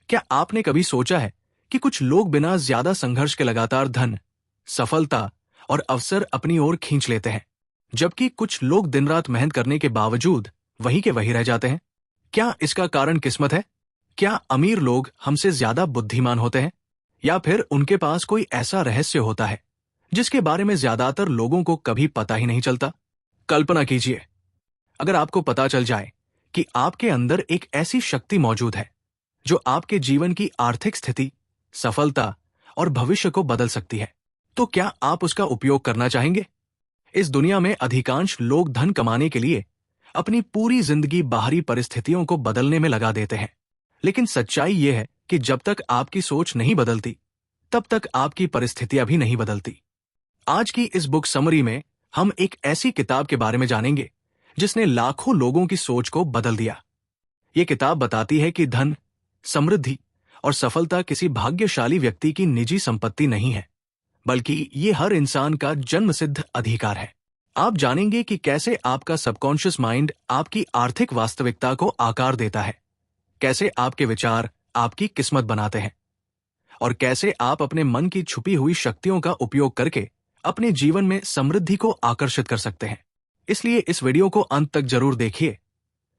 क्या आपने कभी सोचा है कि कुछ लोग बिना ज्यादा संघर्ष के लगातार धन, सफलता और अवसर अपनी ओर खींच लेते हैं, जबकि कुछ लोग दिन रात मेहनत करने के बावजूद वहीं के वहीं रह जाते हैं? क्या इसका कारण किस्मत है? क्या अमीर लोग हमसे ज्यादा बुद्धिमान होते हैं, या फिर उनके पास कोई ऐसा रहस्य होता है जिसके बारे में ज्यादातर लोगों को कभी पता ही नहीं चलता? कल्पना कीजिए, अगर आपको पता चल जाए कि आपके अंदर एक ऐसी शक्ति मौजूद है जो आपके जीवन की आर्थिक स्थिति, सफलता और भविष्य को बदल सकती है, तो क्या आप उसका उपयोग करना चाहेंगे? इस दुनिया में अधिकांश लोग धन कमाने के लिए अपनी पूरी जिंदगी बाहरी परिस्थितियों को बदलने में लगा देते हैं, लेकिन सच्चाई यह है कि जब तक आपकी सोच नहीं बदलती, तब तक आपकी परिस्थितियां भी नहीं बदलती। आज की इस बुक समरी में हम एक ऐसी किताब के बारे में जानेंगे जिसने लाखों लोगों की सोच को बदल दिया। ये किताब बताती है कि धन, समृद्धि और सफलता किसी भाग्यशाली व्यक्ति की निजी संपत्ति नहीं है, बल्कि ये हर इंसान का जन्मसिद्ध अधिकार है। आप जानेंगे कि कैसे आपका सबकॉन्शियस माइंड आपकी आर्थिक वास्तविकता को आकार देता है, कैसे आपके विचार आपकी किस्मत बनाते हैं, और कैसे आप अपने मन की छुपी हुई शक्तियों का उपयोग करके अपने जीवन में समृद्धि को आकर्षित कर सकते हैं। इसलिए इस वीडियो को अंत तक जरूर देखिए,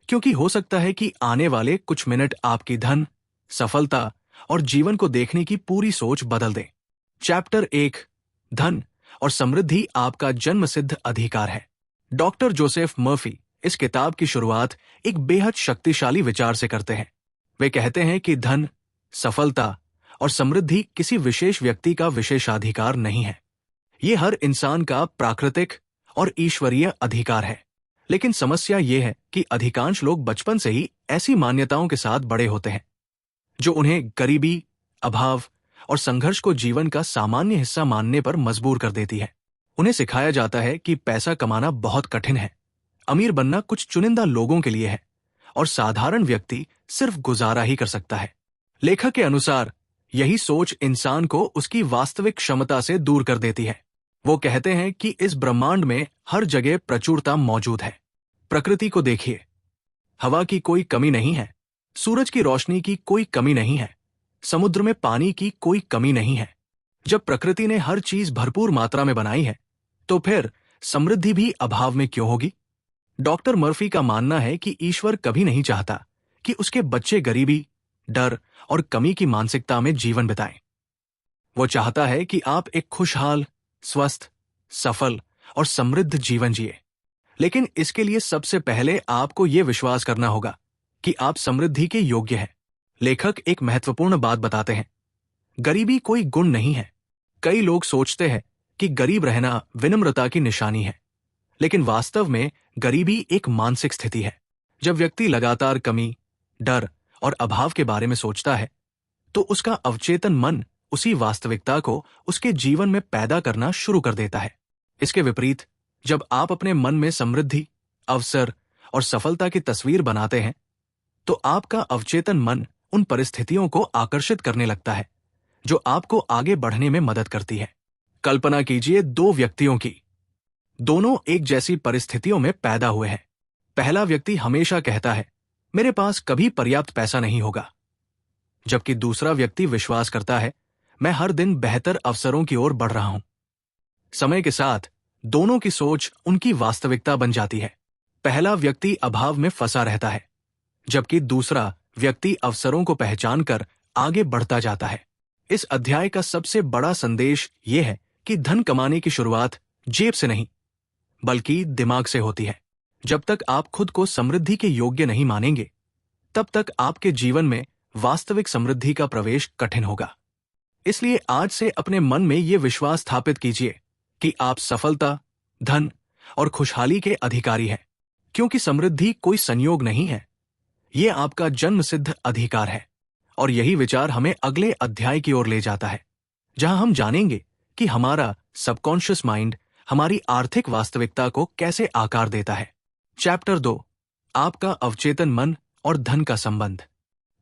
क्योंकि हो सकता है कि आने वाले कुछ मिनट आपकी धन, सफलता और जीवन को देखने की पूरी सोच बदल दें। चैप्टर 1, धन और समृद्धि आपका जन्मसिद्ध अधिकार है। डॉक्टर जोसेफ मर्फी इस किताब की शुरुआत एक बेहद शक्तिशाली विचार से करते हैं। वे कहते हैं कि धन, सफलता और समृद्धि किसी विशेष व्यक्ति का विशेषाधिकार नहीं है। ये हर इंसान का प्राकृतिक और ईश्वरीय अधिकार है। लेकिन समस्या ये है कि अधिकांश लोग बचपन से ही ऐसी मान्यताओं के साथ बड़े होते हैं जो उन्हें गरीबी, अभाव और संघर्ष को जीवन का सामान्य हिस्सा मानने पर मजबूर कर देती है। उन्हें सिखाया जाता है कि पैसा कमाना बहुत कठिन है, अमीर बनना कुछ चुनिंदा लोगों के लिए है और साधारण व्यक्ति सिर्फ गुजारा ही कर सकता है। लेखक के अनुसार यही सोच इंसान को उसकी वास्तविक क्षमता से दूर कर देती है। वो कहते हैं कि इस ब्रह्मांड में हर जगह प्रचुरता मौजूद है। प्रकृति को देखिए, हवा की कोई कमी नहीं है, सूरज की रोशनी की कोई कमी नहीं है, समुद्र में पानी की कोई कमी नहीं है। जब प्रकृति ने हर चीज भरपूर मात्रा में बनाई है, तो फिर समृद्धि भी अभाव में क्यों होगी? डॉक्टर मर्फी का मानना है कि ईश्वर कभी नहीं चाहता कि उसके बच्चे गरीबी, डर और कमी की मानसिकता में जीवन बिताएं। वो चाहता है कि आप एक खुशहाल, स्वस्थ, सफल और समृद्ध जीवन जिए। लेकिन इसके लिए सबसे पहले आपको ये विश्वास करना होगा कि आप समृद्धि के योग्य हैं। लेखक एक महत्वपूर्ण बात बताते हैं, गरीबी कोई गुण नहीं है। कई लोग सोचते हैं कि गरीब रहना विनम्रता की निशानी है, लेकिन वास्तव में गरीबी एक मानसिक स्थिति है। जब व्यक्ति लगातार कमी, डर और अभाव के बारे में सोचता है, तो उसका अवचेतन मन उसी वास्तविकता को उसके जीवन में पैदा करना शुरू कर देता है। इसके विपरीत, जब आप अपने मन में समृद्धि, अवसर और सफलता की तस्वीर बनाते हैं, तो आपका अवचेतन मन उन परिस्थितियों को आकर्षित करने लगता है जो आपको आगे बढ़ने में मदद करती है। कल्पना कीजिए दो व्यक्तियों की। दोनों एक जैसी परिस्थितियों में पैदा हुए हैं। पहला व्यक्ति हमेशा कहता है, मेरे पास कभी पर्याप्त पैसा नहीं होगा, जबकि दूसरा व्यक्ति विश्वास करता है, मैं हर दिन बेहतर अवसरों की ओर बढ़ रहा हूं। समय के साथ दोनों की सोच उनकी वास्तविकता बन जाती है। पहला व्यक्ति अभाव में फंसा रहता है, जबकि दूसरा व्यक्ति अवसरों को पहचानकर आगे बढ़ता जाता है। इस अध्याय का सबसे बड़ा संदेश यह है कि धन कमाने की शुरुआत जेब से नहीं, बल्कि दिमाग से होती है। जब तक आप खुद को समृद्धि के योग्य नहीं मानेंगे, तब तक आपके जीवन में वास्तविक समृद्धि का प्रवेश कठिन होगा। इसलिए आज से अपने मन में ये विश्वास स्थापित कीजिए कि आप सफलता, धन और खुशहाली के अधिकारी हैं, क्योंकि समृद्धि कोई संयोग नहीं है, ये आपका जन्मसिद्ध अधिकार है। और यही विचार हमें अगले अध्याय की ओर ले जाता है, जहां हम जानेंगे कि हमारा सबकॉन्शियस माइंड हमारी आर्थिक वास्तविकता को कैसे आकार देता है। चैप्टर 2, आपका अवचेतन मन और धन का संबंध।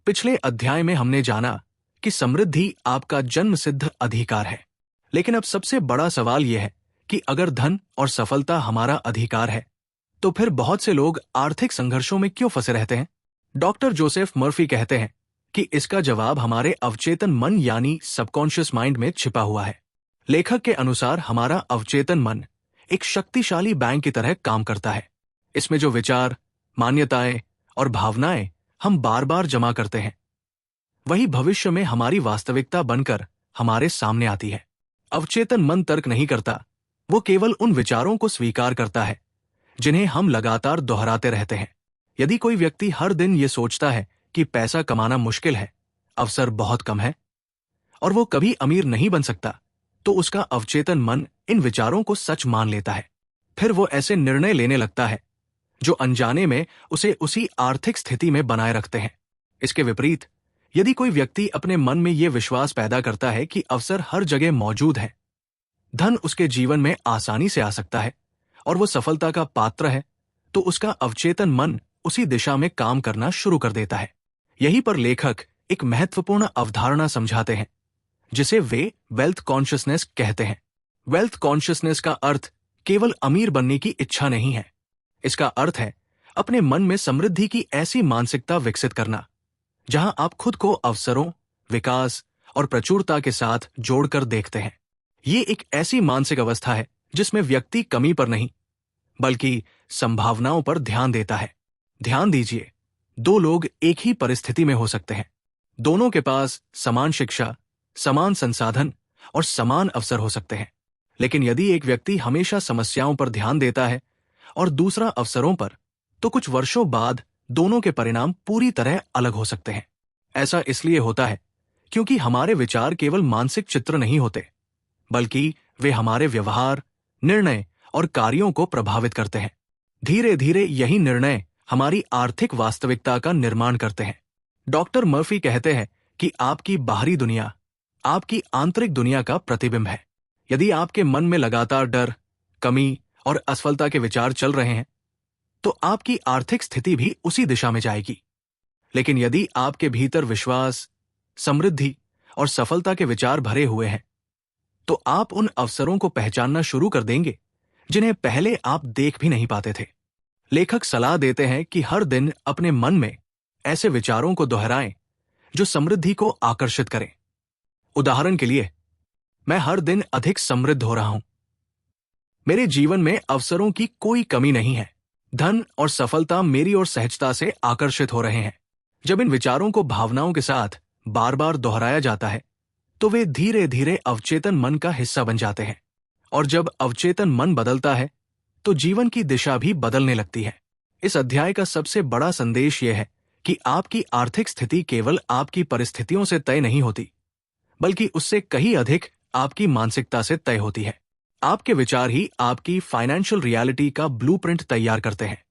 पिछले अध्याय में हमने जाना कि समृद्धि आपका जन्मसिद्ध अधिकार है, लेकिन अब सबसे बड़ा सवाल यह है कि अगर धन और सफलता हमारा अधिकार है, तो फिर बहुत से लोग आर्थिक संघर्षों में क्यों फंसे रहते हैं? डॉक्टर जोसेफ मर्फी कहते हैं कि इसका जवाब हमारे अवचेतन मन यानी सबकॉन्शियस माइंड में छिपा हुआ है। लेखक के अनुसार हमारा अवचेतन मन एक शक्तिशाली बैंक की तरह काम करता है। इसमें जो विचार, मान्यताएं और भावनाएं हम बार बार जमा करते हैं, वही भविष्य में हमारी वास्तविकता बनकर हमारे सामने आती है। अवचेतन मन तर्क नहीं करता, वो केवल उन विचारों को स्वीकार करता है जिन्हें हम लगातार दोहराते रहते हैं। यदि कोई व्यक्ति हर दिन ये सोचता है कि पैसा कमाना मुश्किल है, अवसर बहुत कम है और वो कभी अमीर नहीं बन सकता, तो उसका अवचेतन मन इन विचारों को सच मान लेता है। फिर वो ऐसे निर्णय लेने लगता है जो अनजाने में उसे उसी आर्थिक स्थिति में बनाए रखते हैं। इसके विपरीत, यदि कोई व्यक्ति अपने मन में ये विश्वास पैदा करता है कि अवसर हर जगह मौजूद है, धन उसके जीवन में आसानी से आ सकता है और वो सफलता का पात्र है, तो उसका अवचेतन मन उसी दिशा में काम करना शुरू कर देता है। यहीं पर लेखक एक महत्वपूर्ण अवधारणा समझाते हैं जिसे वे वेल्थ कॉन्शियसनेस कहते हैं। वेल्थ कॉन्शियसनेस का अर्थ केवल अमीर बनने की इच्छा नहीं है। इसका अर्थ है अपने मन में समृद्धि की ऐसी मानसिकता विकसित करना जहां आप खुद को अवसरों, विकास और प्रचुरता के साथ जोड़कर देखते हैं। ये एक ऐसी मानसिक अवस्था है जिसमें व्यक्ति कमी पर नहीं बल्कि संभावनाओं पर ध्यान देता है। ध्यान दीजिए, दो लोग एक ही परिस्थिति में हो सकते हैं, दोनों के पास समान शिक्षा, समान संसाधन और समान अवसर हो सकते हैं, लेकिन यदि एक व्यक्ति हमेशा समस्याओं पर ध्यान देता है और दूसरा अवसरों पर, तो कुछ वर्षों बाद दोनों के परिणाम पूरी तरह अलग हो सकते हैं। ऐसा इसलिए होता है क्योंकि हमारे विचार केवल मानसिक चित्र नहीं होते, बल्कि वे हमारे व्यवहार, निर्णय और कार्यों को प्रभावित करते हैं। धीरे धीरे यही निर्णय हमारी आर्थिक वास्तविकता का निर्माण करते हैं। डॉक्टर मर्फी कहते हैं कि आपकी बाहरी दुनिया आपकी आंतरिक दुनिया का प्रतिबिंब है। यदि आपके मन में लगातार डर, कमी और असफलता के विचार चल रहे हैं, तो आपकी आर्थिक स्थिति भी उसी दिशा में जाएगी। लेकिन यदि आपके भीतर विश्वास, समृद्धि और सफलता के विचार भरे हुए हैं, तो आप उन अवसरों को पहचानना शुरू कर देंगे जिन्हें पहले आप देख भी नहीं पाते थे। लेखक सलाह देते हैं कि हर दिन अपने मन में ऐसे विचारों को दोहराएं जो समृद्धि को आकर्षित करें। उदाहरण के लिए, मैं हर दिन अधिक समृद्ध हो रहा हूं, मेरे जीवन में अवसरों की कोई कमी नहीं है, धन और सफलता मेरी ओर सहजता से आकर्षित हो रहे हैं। जब इन विचारों को भावनाओं के साथ बार बार दोहराया जाता है, तो वे धीरे धीरे अवचेतन मन का हिस्सा बन जाते हैं, और जब अवचेतन मन बदलता है तो जीवन की दिशा भी बदलने लगती है। इस अध्याय का सबसे बड़ा संदेश यह है कि आपकी आर्थिक स्थिति केवल आपकी परिस्थितियों से तय नहीं होती, बल्कि उससे कहीं अधिक आपकी मानसिकता से तय होती है। आपके विचार ही आपकी फाइनेंशियल रियलिटी का ब्लूप्रिंट तैयार करते हैं,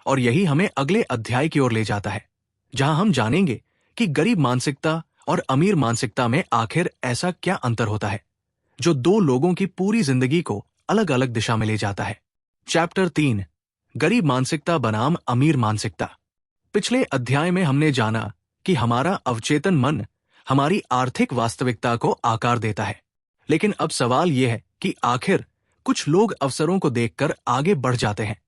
और यही हमें अगले अध्याय की ओर ले जाता है, जहां हम जानेंगे कि गरीब मानसिकता और अमीर मानसिकता में आखिर ऐसा क्या अंतर होता है जो दो लोगों की पूरी जिंदगी को अलग अलग दिशा में ले जाता है। चैप्टर 3, गरीब मानसिकता बनाम अमीर मानसिकता। पिछले अध्याय में हमने जाना कि हमारा अवचेतन मन हमारी आर्थिक वास्तविकता को आकार देता है, लेकिन अब सवाल यह है कि आखिर कुछ लोग अवसरों को देखकर आगे बढ़ जाते हैं,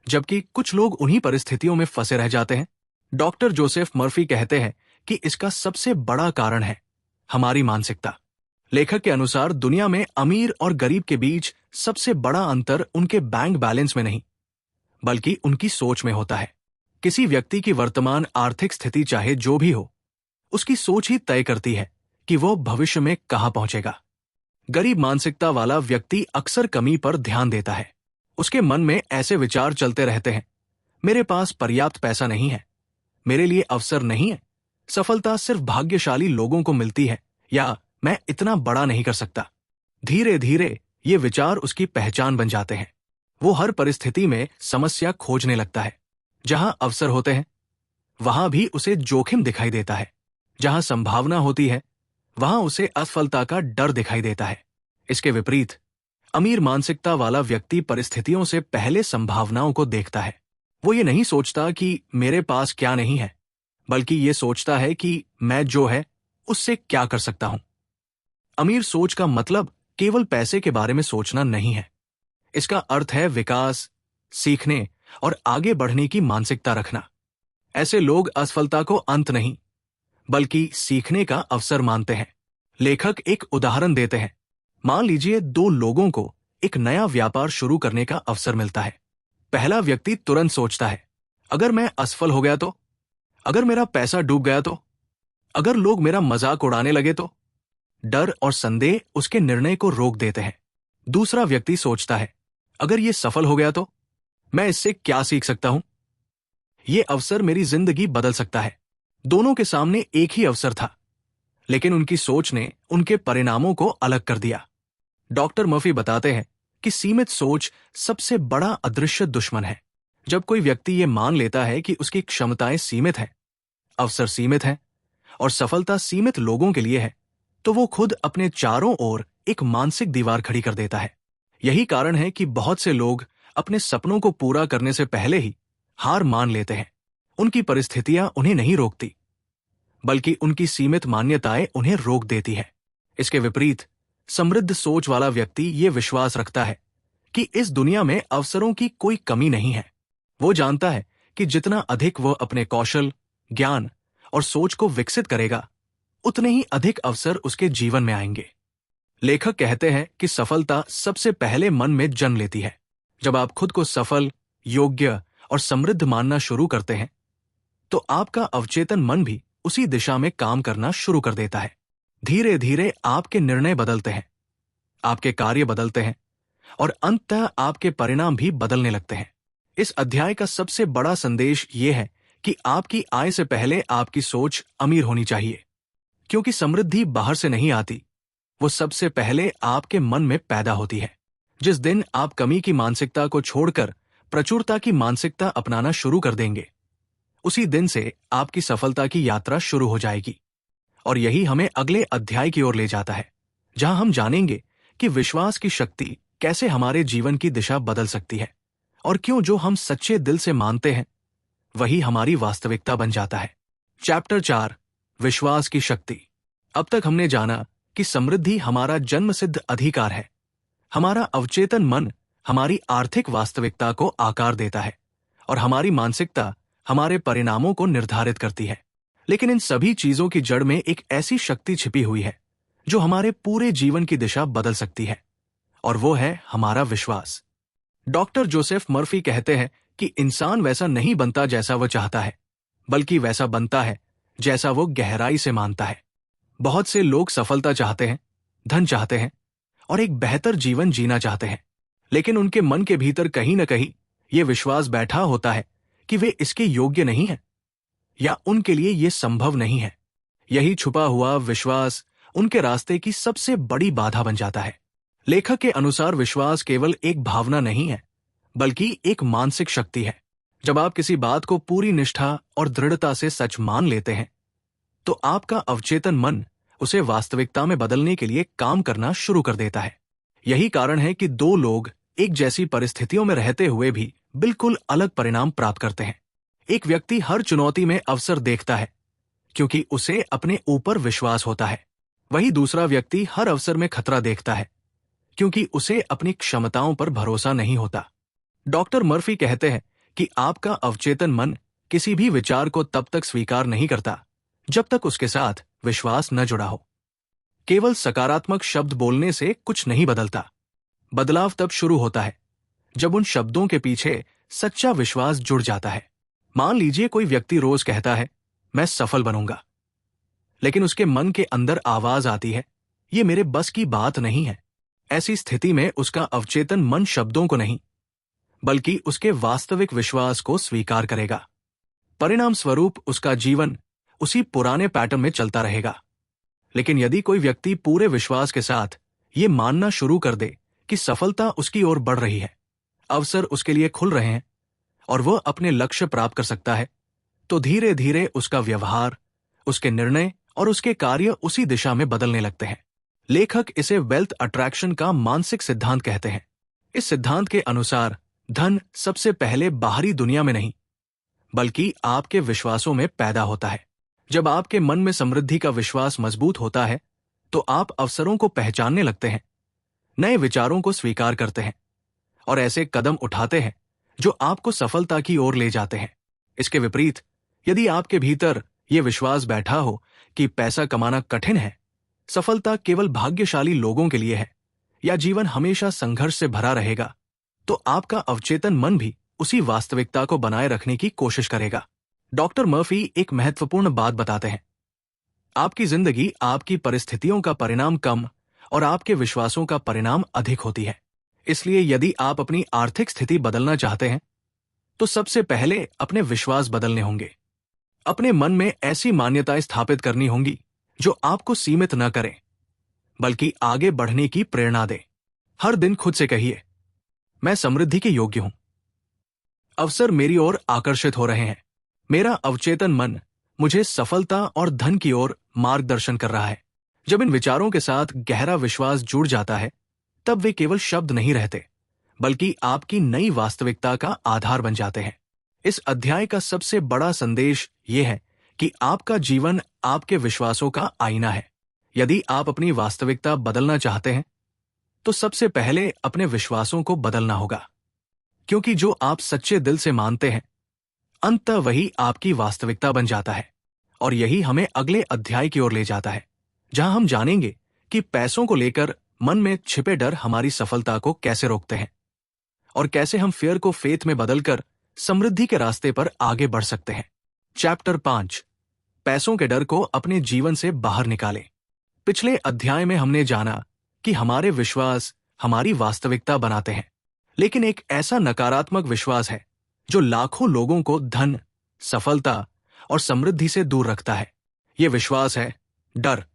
जबकि कुछ लोग उन्हीं परिस्थितियों में फंसे रह जाते हैं। डॉक्टर जोसेफ मर्फी कहते हैं कि इसका सबसे बड़ा कारण है हमारी मानसिकता। लेखक के अनुसार दुनिया में अमीर और गरीब के बीच सबसे बड़ा अंतर उनके बैंक बैलेंस में नहीं, बल्कि उनकी सोच में होता है। किसी व्यक्ति की वर्तमान आर्थिक स्थिति चाहे जो भी हो, उसकी सोच ही तय करती है कि वो भविष्य में कहां पहुंचेगा। गरीब मानसिकता वाला व्यक्ति अक्सर कमी पर ध्यान देता है। उसके मन में ऐसे विचार चलते रहते हैं, मेरे पास पर्याप्त पैसा नहीं है, मेरे लिए अवसर नहीं है, सफलता सिर्फ भाग्यशाली लोगों को मिलती है, या मैं इतना बड़ा नहीं कर सकता। धीरे धीरे ये विचार उसकी पहचान बन जाते हैं। वो हर परिस्थिति में समस्या खोजने लगता है। जहां अवसर होते हैं, वहां भी उसे जोखिम दिखाई देता है। जहां संभावना होती है, वहां उसे असफलता का डर दिखाई देता है। इसके विपरीत, अमीर मानसिकता वाला व्यक्ति परिस्थितियों से पहले संभावनाओं को देखता है। वो ये नहीं सोचता कि मेरे पास क्या नहीं है, बल्कि ये सोचता है कि मैं जो है उससे क्या कर सकता हूं। अमीर सोच का मतलब केवल पैसे के बारे में सोचना नहीं है। इसका अर्थ है विकास, सीखने और आगे बढ़ने की मानसिकता रखना। ऐसे लोग असफलता को अंत नहीं, बल्कि सीखने का अवसर मानते हैं। लेखक एक उदाहरण देते हैं। मान लीजिए दो लोगों को एक नया व्यापार शुरू करने का अवसर मिलता है। पहला व्यक्ति तुरंत सोचता है, अगर मैं असफल हो गया तो, अगर मेरा पैसा डूब गया तो, अगर लोग मेरा मजाक उड़ाने लगे तो। डर और संदेह उसके निर्णय को रोक देते हैं। दूसरा व्यक्ति सोचता है, अगर ये सफल हो गया तो, मैं इससे क्या सीख सकता हूं, ये अवसर मेरी जिंदगी बदल सकता है। दोनों के सामने एक ही अवसर था, लेकिन उनकी सोच ने उनके परिणामों को अलग कर दिया। डॉक्टर मर्फी बताते हैं कि सीमित सोच सबसे बड़ा अदृश्य दुश्मन है। जब कोई व्यक्ति ये मान लेता है कि उसकी क्षमताएं सीमित हैं, अवसर सीमित हैं और सफलता सीमित लोगों के लिए है, तो वो खुद अपने चारों ओर एक मानसिक दीवार खड़ी कर देता है। यही कारण है कि बहुत से लोग अपने सपनों को पूरा करने से पहले ही हार मान लेते हैं। उनकी परिस्थितियां उन्हें नहीं रोकती, बल्कि उनकी सीमित मान्यताएं उन्हें रोक देती है। इसके विपरीत समृद्ध सोच वाला व्यक्ति ये विश्वास रखता है कि इस दुनिया में अवसरों की कोई कमी नहीं है। वो जानता है कि जितना अधिक वह अपने कौशल, ज्ञान और सोच को विकसित करेगा, उतने ही अधिक अवसर उसके जीवन में आएंगे। लेखक कहते हैं कि सफलता सबसे पहले मन में जन्म लेती है। जब आप खुद को सफल, योग्य और समृद्ध मानना शुरू करते हैं, तो आपका अवचेतन मन भी उसी दिशा में काम करना शुरू कर देता है। धीरे धीरे आपके निर्णय बदलते हैं, आपके कार्य बदलते हैं और अंततः आपके परिणाम भी बदलने लगते हैं। इस अध्याय का सबसे बड़ा संदेश ये है कि आपकी आय से पहले आपकी सोच अमीर होनी चाहिए, क्योंकि समृद्धि बाहर से नहीं आती, वो सबसे पहले आपके मन में पैदा होती है। जिस दिन आप कमी की मानसिकता को छोड़कर प्रचुरता की मानसिकता अपनाना शुरू कर देंगे, उसी दिन से आपकी सफलता की यात्रा शुरू हो जाएगी। और यही हमें अगले अध्याय की ओर ले जाता है, जहां हम जानेंगे कि विश्वास की शक्ति कैसे हमारे जीवन की दिशा बदल सकती है और क्यों जो हम सच्चे दिल से मानते हैं वही हमारी वास्तविकता बन जाता है। चैप्टर 4, विश्वास की शक्ति। अब तक हमने जाना कि समृद्धि हमारा जन्मसिद्ध अधिकार है। हमारा अवचेतन मन हमारी आर्थिक वास्तविकता को आकार देता है और हमारी मानसिकता हमारे परिणामों को निर्धारित करती है। लेकिन इन सभी चीजों की जड़ में एक ऐसी शक्ति छिपी हुई है जो हमारे पूरे जीवन की दिशा बदल सकती है, और वो है हमारा विश्वास। डॉक्टर जोसेफ मर्फी कहते हैं कि इंसान वैसा नहीं बनता जैसा वो चाहता है, बल्कि वैसा बनता है जैसा वो गहराई से मानता है। बहुत से लोग सफलता चाहते हैं, धन चाहते हैं और एक बेहतर जीवन जीना चाहते हैं, लेकिन उनके मन के भीतर कहीं न कहीं ये विश्वास बैठा होता है कि वे इसके योग्य नहीं हैं या उनके लिए ये संभव नहीं है। यही छुपा हुआ विश्वास उनके रास्ते की सबसे बड़ी बाधा बन जाता है। लेखक के अनुसार विश्वास केवल एक भावना नहीं है, बल्कि एक मानसिक शक्ति है। जब आप किसी बात को पूरी निष्ठा और दृढ़ता से सच मान लेते हैं, तो आपका अवचेतन मन उसे वास्तविकता में बदलने के लिए काम करना शुरू कर देता है। यही कारण है कि दो लोग एक जैसी परिस्थितियों में रहते हुए भी बिल्कुल अलग परिणाम प्राप्त करते हैं। एक व्यक्ति हर चुनौती में अवसर देखता है क्योंकि उसे अपने ऊपर विश्वास होता है। वही दूसरा व्यक्ति हर अवसर में खतरा देखता है क्योंकि उसे अपनी क्षमताओं पर भरोसा नहीं होता। डॉक्टर मर्फी कहते हैं कि आपका अवचेतन मन किसी भी विचार को तब तक स्वीकार नहीं करता जब तक उसके साथ विश्वास न जुड़ा हो। केवल सकारात्मक शब्द बोलने से कुछ नहीं बदलता। बदलाव तब शुरू होता है जब उन शब्दों के पीछे सच्चा विश्वास जुड़ जाता है। मान लीजिए कोई व्यक्ति रोज कहता है, मैं सफल बनूंगा, लेकिन उसके मन के अंदर आवाज आती है, ये मेरे बस की बात नहीं है। ऐसी स्थिति में उसका अवचेतन मन शब्दों को नहीं, बल्कि उसके वास्तविक विश्वास को स्वीकार करेगा। परिणाम स्वरूप उसका जीवन उसी पुराने पैटर्न में चलता रहेगा। लेकिन यदि कोई व्यक्ति पूरे विश्वास के साथ ये मानना शुरू कर दे कि सफलता उसकी ओर बढ़ रही है, अवसर उसके लिए खुल रहे हैं और वह अपने लक्ष्य प्राप्त कर सकता है, तो धीरे धीरे उसका व्यवहार, उसके निर्णय और उसके कार्य उसी दिशा में बदलने लगते हैं। लेखक इसे वेल्थ अट्रैक्शन का मानसिक सिद्धांत कहते हैं। इस सिद्धांत के अनुसार धन सबसे पहले बाहरी दुनिया में नहीं, बल्कि आपके विश्वासों में पैदा होता है। जब आपके मन में समृद्धि का विश्वास मजबूत होता है, तो आप अवसरों को पहचानने लगते हैं, नए विचारों को स्वीकार करते हैं और ऐसे कदम उठाते हैं जो आपको सफलता की ओर ले जाते हैं। इसके विपरीत, यदि आपके भीतर ये विश्वास बैठा हो कि पैसा कमाना कठिन है, सफलता केवल भाग्यशाली लोगों के लिए है, या जीवन हमेशा संघर्ष से भरा रहेगा, तो आपका अवचेतन मन भी उसी वास्तविकता को बनाए रखने की कोशिश करेगा। डॉक्टर मर्फी एक महत्वपूर्ण बात बताते हैं। आपकी जिंदगी आपकी परिस्थितियों का परिणाम कम और आपके विश्वासों का परिणाम अधिक होती है। इसलिए यदि आप अपनी आर्थिक स्थिति बदलना चाहते हैं, तो सबसे पहले अपने विश्वास बदलने होंगे। अपने मन में ऐसी मान्यताएं स्थापित करनी होंगी जो आपको सीमित न करें, बल्कि आगे बढ़ने की प्रेरणा दे। हर दिन खुद से कहिए, मैं समृद्धि के योग्य हूं। अवसर मेरी ओर आकर्षित हो रहे हैं। मेरा अवचेतन मन मुझे सफलता और धन की ओर मार्गदर्शन कर रहा है। जब इन विचारों के साथ गहरा विश्वास जुड़ जाता है, तब वे केवल शब्द नहीं रहते, बल्कि आपकी नई वास्तविकता का आधार बन जाते हैं। इस अध्याय का सबसे बड़ा संदेश यह है कि आपका जीवन आपके विश्वासों का आईना है। यदि आप अपनी वास्तविकता बदलना चाहते हैं, तो सबसे पहले अपने विश्वासों को बदलना होगा, क्योंकि जो आप सच्चे दिल से मानते हैं, अंततः वही आपकी वास्तविकता बन जाता है। और यही हमें अगले अध्याय की ओर ले जाता है, जहां हम जानेंगे कि पैसों को लेकर मन में छिपे डर हमारी सफलता को कैसे रोकते हैं और कैसे हम फियर को फेथ में बदलकर समृद्धि के रास्ते पर आगे बढ़ सकते हैं। चैप्टर 5, पैसों के डर को अपने जीवन से बाहर निकालें। पिछले अध्याय में हमने जाना कि हमारे विश्वास हमारी वास्तविकता बनाते हैं, लेकिन एक ऐसा नकारात्मक विश्वास है जो लाखों लोगों को धन, सफलता और समृद्धि से दूर रखता है। यह विश्वास है डर।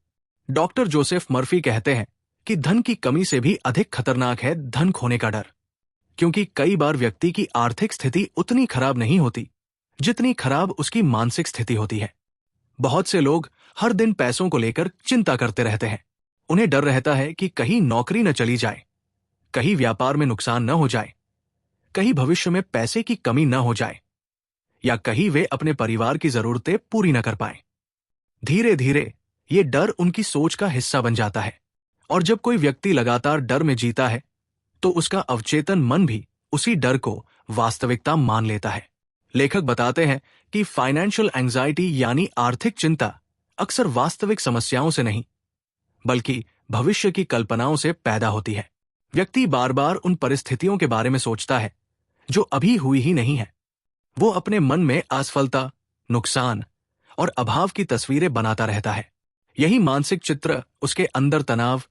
डॉक्टर जोसेफ मर्फी कहते हैं कि धन की कमी से भी अधिक खतरनाक है धन खोने का डर, क्योंकि कई बार व्यक्ति की आर्थिक स्थिति उतनी खराब नहीं होती जितनी खराब उसकी मानसिक स्थिति होती है। बहुत से लोग हर दिन पैसों को लेकर चिंता करते रहते हैं। उन्हें डर रहता है कि कहीं नौकरी न चली जाए, कहीं व्यापार में नुकसान न हो जाए, कहीं भविष्य में पैसे की कमी न हो जाए, या कहीं वे अपने परिवार की जरूरतें पूरी न कर पाएं। धीरे धीरे ये डर उनकी सोच का हिस्सा बन जाता है, और जब कोई व्यक्ति लगातार डर में जीता है, तो उसका अवचेतन मन भी उसी डर को वास्तविकता मान लेता है। लेखक बताते हैं कि फाइनेंशियल एंजाइटी यानी आर्थिक चिंता अक्सर वास्तविक समस्याओं से नहीं, बल्कि भविष्य की कल्पनाओं से पैदा होती है। व्यक्ति बार बार उन परिस्थितियों के बारे में सोचता है जो अभी हुई ही नहीं है। वो अपने मन में असफलता, नुकसान और अभाव की तस्वीरें बनाता रहता है। यही मानसिक चित्र उसके अंदर तनाव,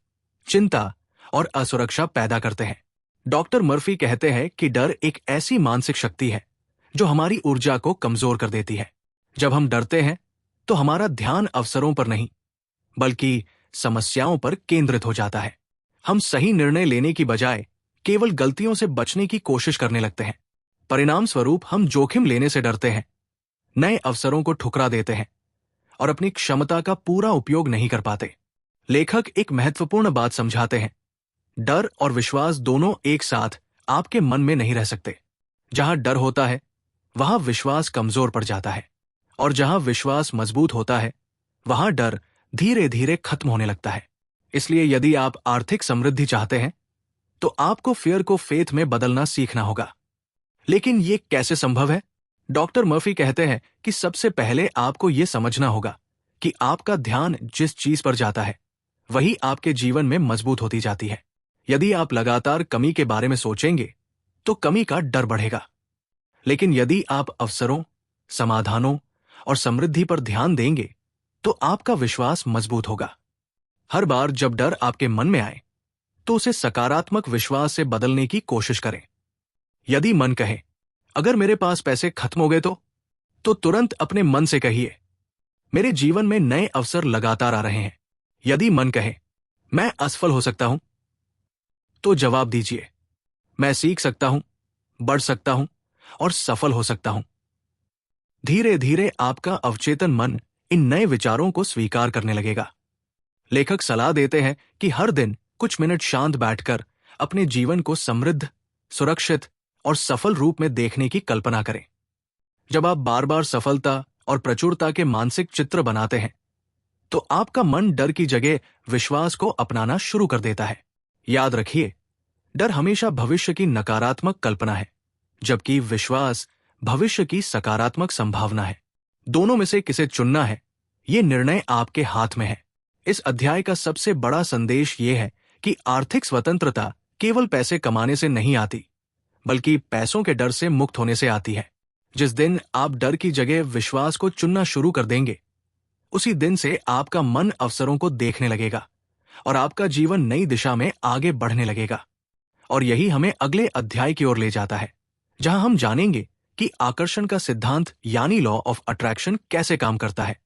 चिंता और असुरक्षा पैदा करते हैं। डॉक्टर मर्फी कहते हैं कि डर एक ऐसी मानसिक शक्ति है जो हमारी ऊर्जा को कमजोर कर देती है। जब हम डरते हैं, तो हमारा ध्यान अवसरों पर नहीं, बल्कि समस्याओं पर केंद्रित हो जाता है। हम सही निर्णय लेने की बजाय केवल गलतियों से बचने की कोशिश करने लगते हैं। परिणाम स्वरूप हम जोखिम लेने से डरते हैं, नए अवसरों को ठुकरा देते हैं और अपनी क्षमता का पूरा उपयोग नहीं कर पाते। लेखक एक महत्वपूर्ण बात समझाते हैं, डर और विश्वास दोनों एक साथ आपके मन में नहीं रह सकते। जहां डर होता है, वहां विश्वास कमजोर पड़ जाता है, और जहां विश्वास मजबूत होता है, वहां डर धीरे धीरे खत्म होने लगता है। इसलिए यदि आप आर्थिक समृद्धि चाहते हैं, तो आपको फियर को फेथ में बदलना सीखना होगा। लेकिन ये कैसे संभव है? डॉक्टर मर्फी कहते हैं कि सबसे पहले आपको यह समझना होगा कि आपका ध्यान जिस चीज पर जाता है, वही आपके जीवन में मजबूत होती जाती है। यदि आप लगातार कमी के बारे में सोचेंगे, तो कमी का डर बढ़ेगा। लेकिन यदि आप अवसरों, समाधानों और समृद्धि पर ध्यान देंगे, तो आपका विश्वास मजबूत होगा। हर बार जब डर आपके मन में आए, तो उसे सकारात्मक विश्वास से बदलने की कोशिश करें। यदि मन कहे, अगर मेरे पास पैसे खत्म हो गए तो तुरंत अपने मन से कहिए, मेरे जीवन में नए अवसर लगातार आ रहे हैं। यदि मन कहे, मैं असफल हो सकता हूं, तो जवाब दीजिए, मैं सीख सकता हूं, बढ़ सकता हूं और सफल हो सकता हूं। धीरे धीरे आपका अवचेतन मन इन नए विचारों को स्वीकार करने लगेगा। लेखक सलाह देते हैं कि हर दिन कुछ मिनट शांत बैठकर अपने जीवन को समृद्ध, सुरक्षित और सफल रूप में देखने की कल्पना करें। जब आप बार बार सफलता और प्रचुरता के मानसिक चित्र बनाते हैं, तो आपका मन डर की जगह विश्वास को अपनाना शुरू कर देता है। याद रखिए, डर हमेशा भविष्य की नकारात्मक कल्पना है, जबकि विश्वास भविष्य की सकारात्मक संभावना है। दोनों में से किसे चुनना है, ये निर्णय आपके हाथ में है। इस अध्याय का सबसे बड़ा संदेश ये है कि आर्थिक स्वतंत्रता केवल पैसे कमाने से नहीं आती, बल्कि पैसों के डर से मुक्त होने से आती है। जिस दिन आप डर की जगह विश्वास को चुनना शुरू कर देंगे, उसी दिन से आपका मन अवसरों को देखने लगेगा और आपका जीवन नई दिशा में आगे बढ़ने लगेगा। और यही हमें अगले अध्याय की ओर ले जाता है, जहां हम जानेंगे कि आकर्षण का सिद्धांत यानी लॉ ऑफ अट्रैक्शन कैसे काम करता है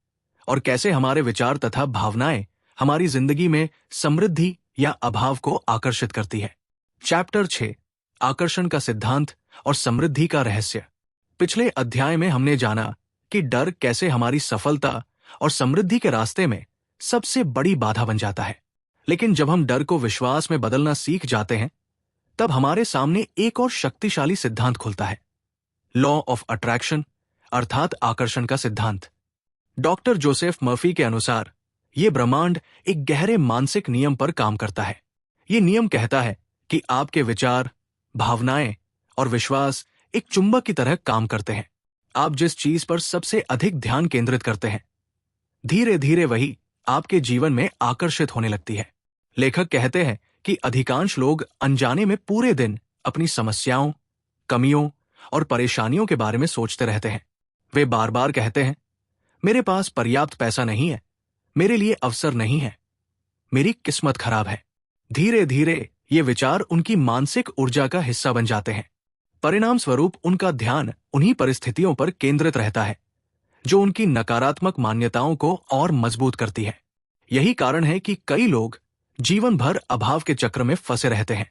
और कैसे हमारे विचार तथा भावनाएं हमारी जिंदगी में समृद्धि या अभाव को आकर्षित करती है। चैप्टर 6, आकर्षण का सिद्धांत और समृद्धि का रहस्य। पिछले अध्याय में हमने जाना कि डर कैसे हमारी सफलता और समृद्धि के रास्ते में सबसे बड़ी बाधा बन जाता है। लेकिन जब हम डर को विश्वास में बदलना सीख जाते हैं, तब हमारे सामने एक और शक्तिशाली सिद्धांत खुलता है, लॉ ऑफ अट्रैक्शन अर्थात आकर्षण का सिद्धांत। डॉक्टर जोसेफ मर्फी के अनुसार यह ब्रह्मांड एक गहरे मानसिक नियम पर काम करता है। यह नियम कहता है कि आपके विचार, भावनाएं और विश्वास एक चुंबक की तरह काम करते हैं। आप जिस चीज पर सबसे अधिक ध्यान केंद्रित करते हैं, धीरे धीरे वही आपके जीवन में आकर्षित होने लगती है। लेखक कहते हैं कि अधिकांश लोग अनजाने में पूरे दिन अपनी समस्याओं, कमियों और परेशानियों के बारे में सोचते रहते हैं। वे बार बार कहते हैं, मेरे पास पर्याप्त पैसा नहीं है, मेरे लिए अवसर नहीं है, मेरी किस्मत खराब है। धीरे धीरे ये विचार उनकी मानसिक ऊर्जा का हिस्सा बन जाते हैं। परिणाम स्वरूप उनका ध्यान उन्हीं परिस्थितियों पर केंद्रित रहता है जो उनकी नकारात्मक मान्यताओं को और मजबूत करती है। यही कारण है कि कई लोग जीवन भर अभाव के चक्र में फंसे रहते हैं।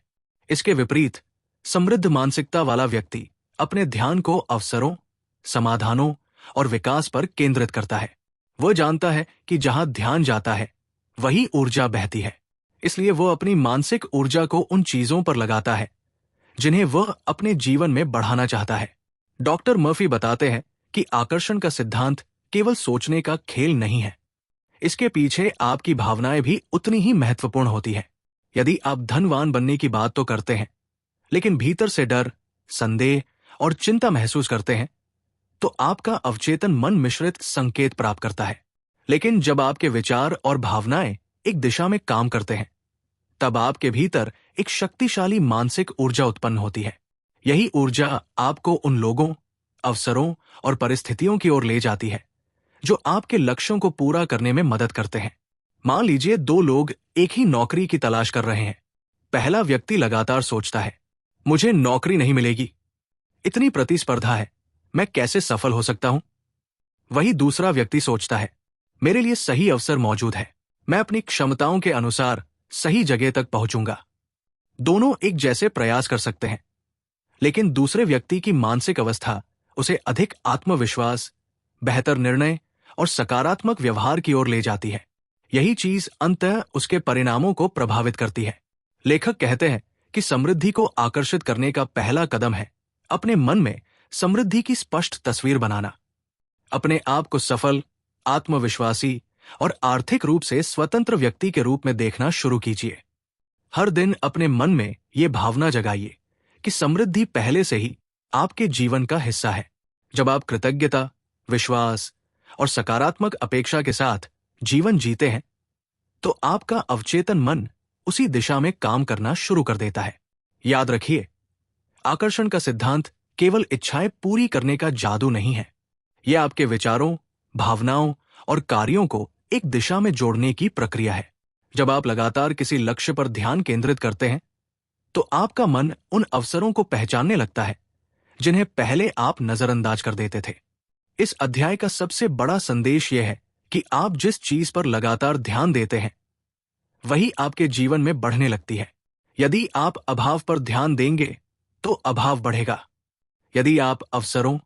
इसके विपरीत समृद्ध मानसिकता वाला व्यक्ति अपने ध्यान को अवसरों, समाधानों और विकास पर केंद्रित करता है। वह जानता है कि जहां ध्यान जाता है, वही ऊर्जा बहती है। इसलिए वह अपनी मानसिक ऊर्जा को उन चीजों पर लगाता है जिन्हें वह अपने जीवन में बढ़ाना चाहता है। डॉक्टर मर्फी बताते हैं कि आकर्षण का सिद्धांत केवल सोचने का खेल नहीं है। इसके पीछे आपकी भावनाएं भी उतनी ही महत्वपूर्ण होती है। यदि आप धनवान बनने की बात तो करते हैं, लेकिन भीतर से डर, संदेह और चिंता महसूस करते हैं, तो आपका अवचेतन मन मिश्रित संकेत प्राप्त करता है। लेकिन जब आपके विचार और भावनाएं एक दिशा में काम करते हैं, तब आपके भीतर एक शक्तिशाली मानसिक ऊर्जा उत्पन्न होती है। यही ऊर्जा आपको उन लोगों, अवसरों और परिस्थितियों की ओर ले जाती है जो आपके लक्ष्यों को पूरा करने में मदद करते हैं। मान लीजिए 2 लोग एक ही नौकरी की तलाश कर रहे हैं। पहला व्यक्ति लगातार सोचता है, मुझे नौकरी नहीं मिलेगी, इतनी प्रतिस्पर्धा है, मैं कैसे सफल हो सकता हूं। वही दूसरा व्यक्ति सोचता है, मेरे लिए सही अवसर मौजूद है, मैं अपनी क्षमताओं के अनुसार सही जगह तक पहुंचूंगा। दोनों एक जैसे प्रयास कर सकते हैं, लेकिन दूसरे व्यक्ति की मानसिक अवस्था उसे अधिक आत्मविश्वास, बेहतर निर्णय और सकारात्मक व्यवहार की ओर ले जाती है। यही चीज अंततः उसके परिणामों को प्रभावित करती है। लेखक कहते हैं कि समृद्धि को आकर्षित करने का पहला कदम है अपने मन में समृद्धि की स्पष्ट तस्वीर बनाना। अपने आप को सफल, आत्मविश्वासी और आर्थिक रूप से स्वतंत्र व्यक्ति के रूप में देखना शुरू कीजिए। हर दिन अपने मन में ये भावना जगाइए कि समृद्धि पहले से ही आपके जीवन का हिस्सा है। जब आप कृतज्ञता, विश्वास और सकारात्मक अपेक्षा के साथ जीवन जीते हैं, तो आपका अवचेतन मन उसी दिशा में काम करना शुरू कर देता है। याद रखिए, आकर्षण का सिद्धांत केवल इच्छाएं पूरी करने का जादू नहीं है। यह आपके विचारों, भावनाओं और कार्यों को एक दिशा में जोड़ने की प्रक्रिया है। जब आप लगातार किसी लक्ष्य पर ध्यान केंद्रित करते हैं, तो आपका मन उन अवसरों को पहचानने लगता है जिन्हें पहले आप नजरअंदाज कर देते थे। इस अध्याय का सबसे बड़ा संदेश यह है कि आप जिस चीज पर लगातार ध्यान देते हैं, वही आपके जीवन में बढ़ने लगती है। यदि आप अभाव पर ध्यान देंगे, तो अभाव बढ़ेगा। यदि आप अवसरों,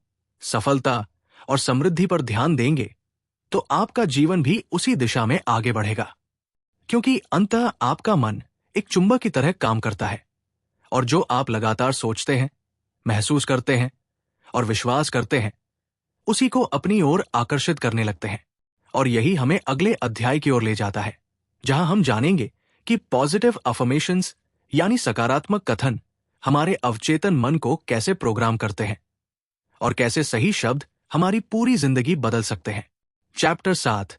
सफलता और समृद्धि पर ध्यान देंगे, तो आपका जीवन भी उसी दिशा में आगे बढ़ेगा। क्योंकि अंततः आपका मन एक चुंबक की तरह काम करता है, और जो आप लगातार सोचते हैं, महसूस करते हैं और विश्वास करते हैं, उसी को अपनी ओर आकर्षित करने लगते हैं। और यही हमें अगले अध्याय की ओर ले जाता है, जहां हम जानेंगे कि पॉजिटिव अफर्मेशंस यानी सकारात्मक कथन हमारे अवचेतन मन को कैसे प्रोग्राम करते हैं और कैसे सही शब्द हमारी पूरी जिंदगी बदल सकते हैं। चैप्टर 7,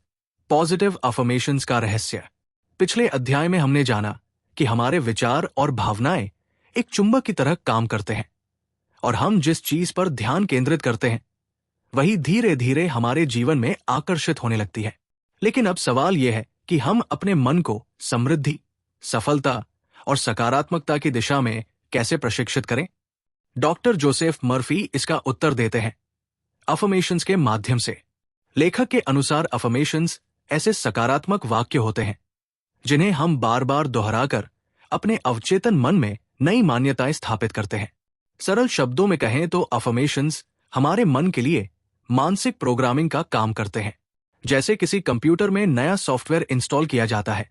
पॉजिटिव अफर्मेशंस का रहस्य। पिछले अध्याय में हमने जाना कि हमारे विचार और भावनाएं एक चुंबक की तरह काम करते हैं और हम जिस चीज पर ध्यान केंद्रित करते हैं वही धीरे धीरे हमारे जीवन में आकर्षित होने लगती है। लेकिन अब सवाल यह है कि हम अपने मन को समृद्धि, सफलता और सकारात्मकता की दिशा में कैसे प्रशिक्षित करें। डॉक्टर जोसेफ मर्फी इसका उत्तर देते हैं, अफर्मेशंस के माध्यम से। लेखक के अनुसार अफर्मेशंस ऐसे सकारात्मक वाक्य होते हैं जिन्हें हम बार बार दोहराकर अपने अवचेतन मन में नई मान्यताएं स्थापित करते हैं। सरल शब्दों में कहें तो अफर्मेशंस हमारे मन के लिए मानसिक प्रोग्रामिंग का काम करते हैं। जैसे किसी कंप्यूटर में नया सॉफ्टवेयर इंस्टॉल किया जाता है,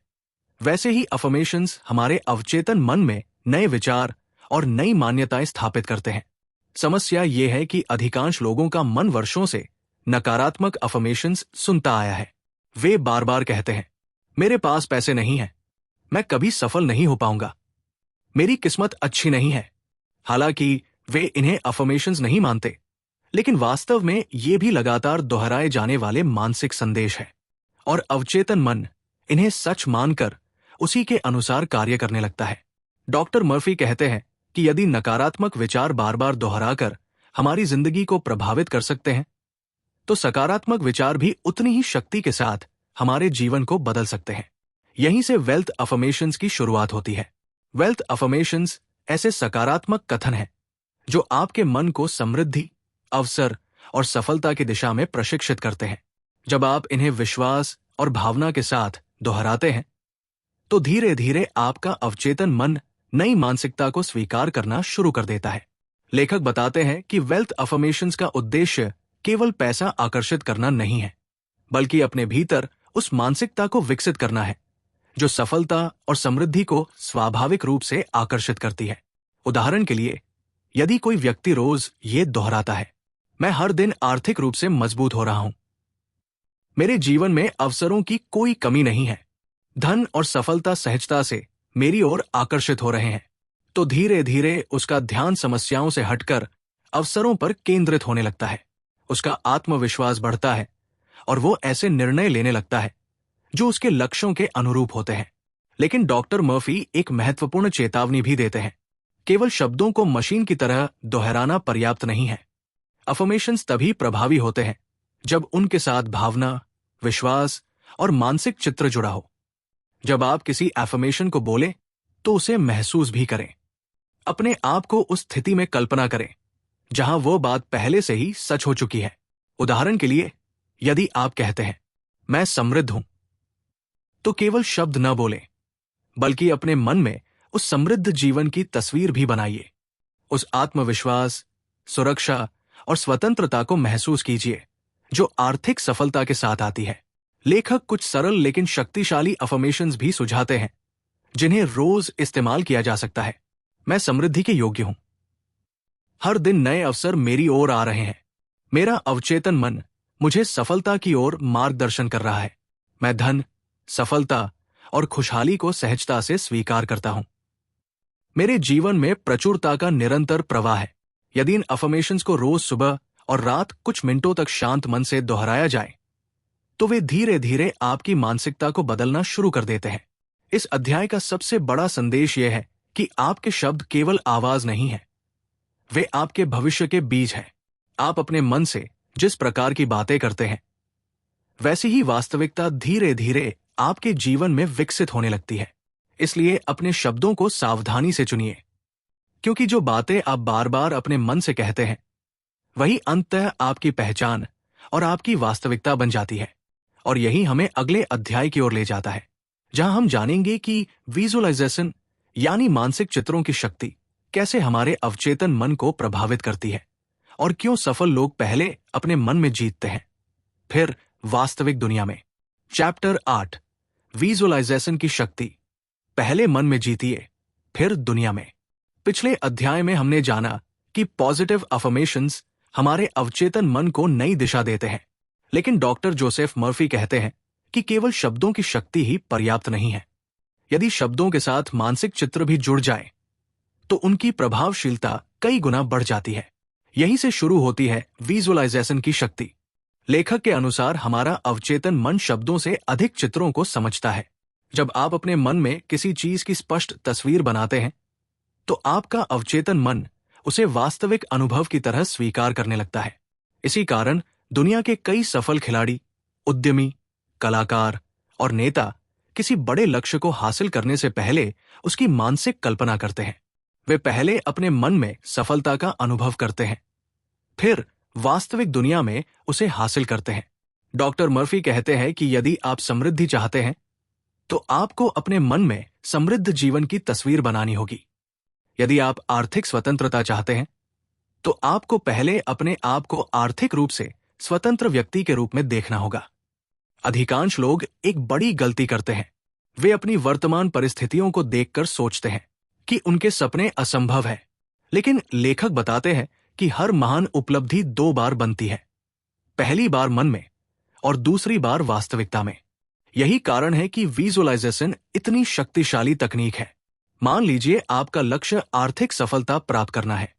वैसे ही अफर्मेशंस हमारे अवचेतन मन में नए विचार और नई मान्यताएं स्थापित करते हैं। समस्या यह है कि अधिकांश लोगों का मन वर्षों से नकारात्मक अफर्मेशंस सुनता आया है। वे बार बार कहते हैं, मेरे पास पैसे नहीं है, मैं कभी सफल नहीं हो पाऊंगा, मेरी किस्मत अच्छी नहीं है। हालांकि वे इन्हें अफर्मेशंस नहीं मानते, लेकिन वास्तव में ये भी लगातार दोहराए जाने वाले मानसिक संदेश है और अवचेतन मन इन्हें सच मानकर उसी के अनुसार कार्य करने लगता है। डॉक्टर मर्फी कहते हैं कि यदि नकारात्मक विचार बार बार दोहराकर हमारी जिंदगी को प्रभावित कर सकते हैं, तो सकारात्मक विचार भी उतनी ही शक्ति के साथ हमारे जीवन को बदल सकते हैं। यहीं से वेल्थ अफर्मेशंस की शुरुआत होती है। वेल्थ अफर्मेशंस ऐसे सकारात्मक कथन हैं जो आपके मन को समृद्धि, अवसर और सफलता की दिशा में प्रशिक्षित करते हैं। जब आप इन्हें विश्वास और भावना के साथ दोहराते हैं, तो धीरे धीरे आपका अवचेतन मन नई मानसिकता को स्वीकार करना शुरू कर देता है। लेखक बताते हैं कि वेल्थ अफर्मेशंस का उद्देश्य केवल पैसा आकर्षित करना नहीं है, बल्कि अपने भीतर उस मानसिकता को विकसित करना है जो सफलता और समृद्धि को स्वाभाविक रूप से आकर्षित करती है। उदाहरण के लिए, यदि कोई व्यक्ति रोज ये दोहराता है, मैं हर दिन आर्थिक रूप से मजबूत हो रहा हूं, मेरे जीवन में अवसरों की कोई कमी नहीं है, धन और सफलता सहजता से मेरी ओर आकर्षित हो रहे हैं, तो धीरे धीरे उसका ध्यान समस्याओं से हटकर अवसरों पर केंद्रित होने लगता है। उसका आत्मविश्वास बढ़ता है और वो ऐसे निर्णय लेने लगता है जो उसके लक्ष्यों के अनुरूप होते हैं। लेकिन डॉक्टर मर्फी एक महत्वपूर्ण चेतावनी भी देते हैं, केवल शब्दों को मशीन की तरह दोहराना पर्याप्त नहीं है। अफर्मेशंस तभी प्रभावी होते हैं जब उनके साथ भावना, विश्वास और मानसिक चित्र जुड़ा हो। जब आप किसी अफर्मेशन को बोलें तो उसे महसूस भी करें। अपने आप को उस स्थिति में कल्पना करें जहां वो बात पहले से ही सच हो चुकी है। उदाहरण के लिए, यदि आप कहते हैं, मैं समृद्ध हूं, तो केवल शब्द न बोलें, बल्कि अपने मन में उस समृद्ध जीवन की तस्वीर भी बनाइए। उस आत्मविश्वास, सुरक्षा और स्वतंत्रता को महसूस कीजिए जो आर्थिक सफलता के साथ आती है। लेखक कुछ सरल लेकिन शक्तिशाली अफर्मेशंस भी सुझाते हैं जिन्हें रोज इस्तेमाल किया जा सकता है। मैं समृद्धि के योग्य हूं, हर दिन नए अवसर मेरी ओर आ रहे हैं, मेरा अवचेतन मन मुझे सफलता की ओर मार्गदर्शन कर रहा है, मैं धन, सफलता और खुशहाली को सहजता से स्वीकार करता हूं, मेरे जीवन में प्रचुरता का निरंतर प्रवाह है। यदि इन अफर्मेशंस को रोज सुबह और रात कुछ मिनटों तक शांत मन से दोहराया जाए, तो वे धीरे धीरे आपकी मानसिकता को बदलना शुरू कर देते हैं। इस अध्याय का सबसे बड़ा संदेश यह है कि आपके शब्द केवल आवाज नहीं है, वे आपके भविष्य के बीज हैं। आप अपने मन से जिस प्रकार की बातें करते हैं, वैसी ही वास्तविकता धीरे धीरे आपके जीवन में विकसित होने लगती है। इसलिए अपने शब्दों को सावधानी से चुनिए, क्योंकि जो बातें आप बार बार अपने मन से कहते हैं, वही अंततः आपकी पहचान और आपकी वास्तविकता बन जाती है। और यही हमें अगले अध्याय की ओर ले जाता है, जहां हम जानेंगे कि विजुअलाइजेशन यानी मानसिक चित्रों की शक्ति कैसे हमारे अवचेतन मन को प्रभावित करती है और क्यों सफल लोग पहले अपने मन में जीतते हैं, फिर वास्तविक दुनिया में। चैप्टर 8, विजुअलाइजेशन की शक्ति। पहले मन में जीतिए, फिर दुनिया में। पिछले अध्याय में हमने जाना कि पॉजिटिव अफर्मेशंस हमारे अवचेतन मन को नई दिशा देते हैं, लेकिन डॉक्टर जोसेफ मर्फी कहते हैं कि केवल शब्दों की शक्ति ही पर्याप्त नहीं है। यदि शब्दों के साथ मानसिक चित्र भी जुड़ जाए, तो उनकी प्रभावशीलता कई गुना बढ़ जाती है। यहीं से शुरू होती है विजुअलाइजेशन की शक्ति। लेखक के अनुसार हमारा अवचेतन मन शब्दों से अधिक चित्रों को समझता है। जब आप अपने मन में किसी चीज की स्पष्ट तस्वीर बनाते हैं तो आपका अवचेतन मन उसे वास्तविक अनुभव की तरह स्वीकार करने लगता है। इसी कारण दुनिया के कई सफल खिलाड़ी, उद्यमी, कलाकार और नेता किसी बड़े लक्ष्य को हासिल करने से पहले उसकी मानसिक कल्पना करते हैं। वे पहले अपने मन में सफलता का अनुभव करते हैं, फिर वास्तविक दुनिया में उसे हासिल करते हैं। डॉक्टर मर्फी कहते हैं कि यदि आप समृद्धि चाहते हैं तो आपको अपने मन में समृद्ध जीवन की तस्वीर बनानी होगी। यदि आप आर्थिक स्वतंत्रता चाहते हैं तो आपको पहले अपने आप को आर्थिक रूप से स्वतंत्र व्यक्ति के रूप में देखना होगा। अधिकांश लोग एक बड़ी गलती करते हैं। वे अपनी वर्तमान परिस्थितियों को देखकर सोचते हैं कि उनके सपने असंभव हैं। लेकिन लेखक बताते हैं कि हर महान उपलब्धि 2 बार बनती है, पहली बार मन में और दूसरी बार वास्तविकता में। यही कारण है कि विजुअलाइजेशन इतनी शक्तिशाली तकनीक है। मान लीजिए आपका लक्ष्य आर्थिक सफलता प्राप्त करना है।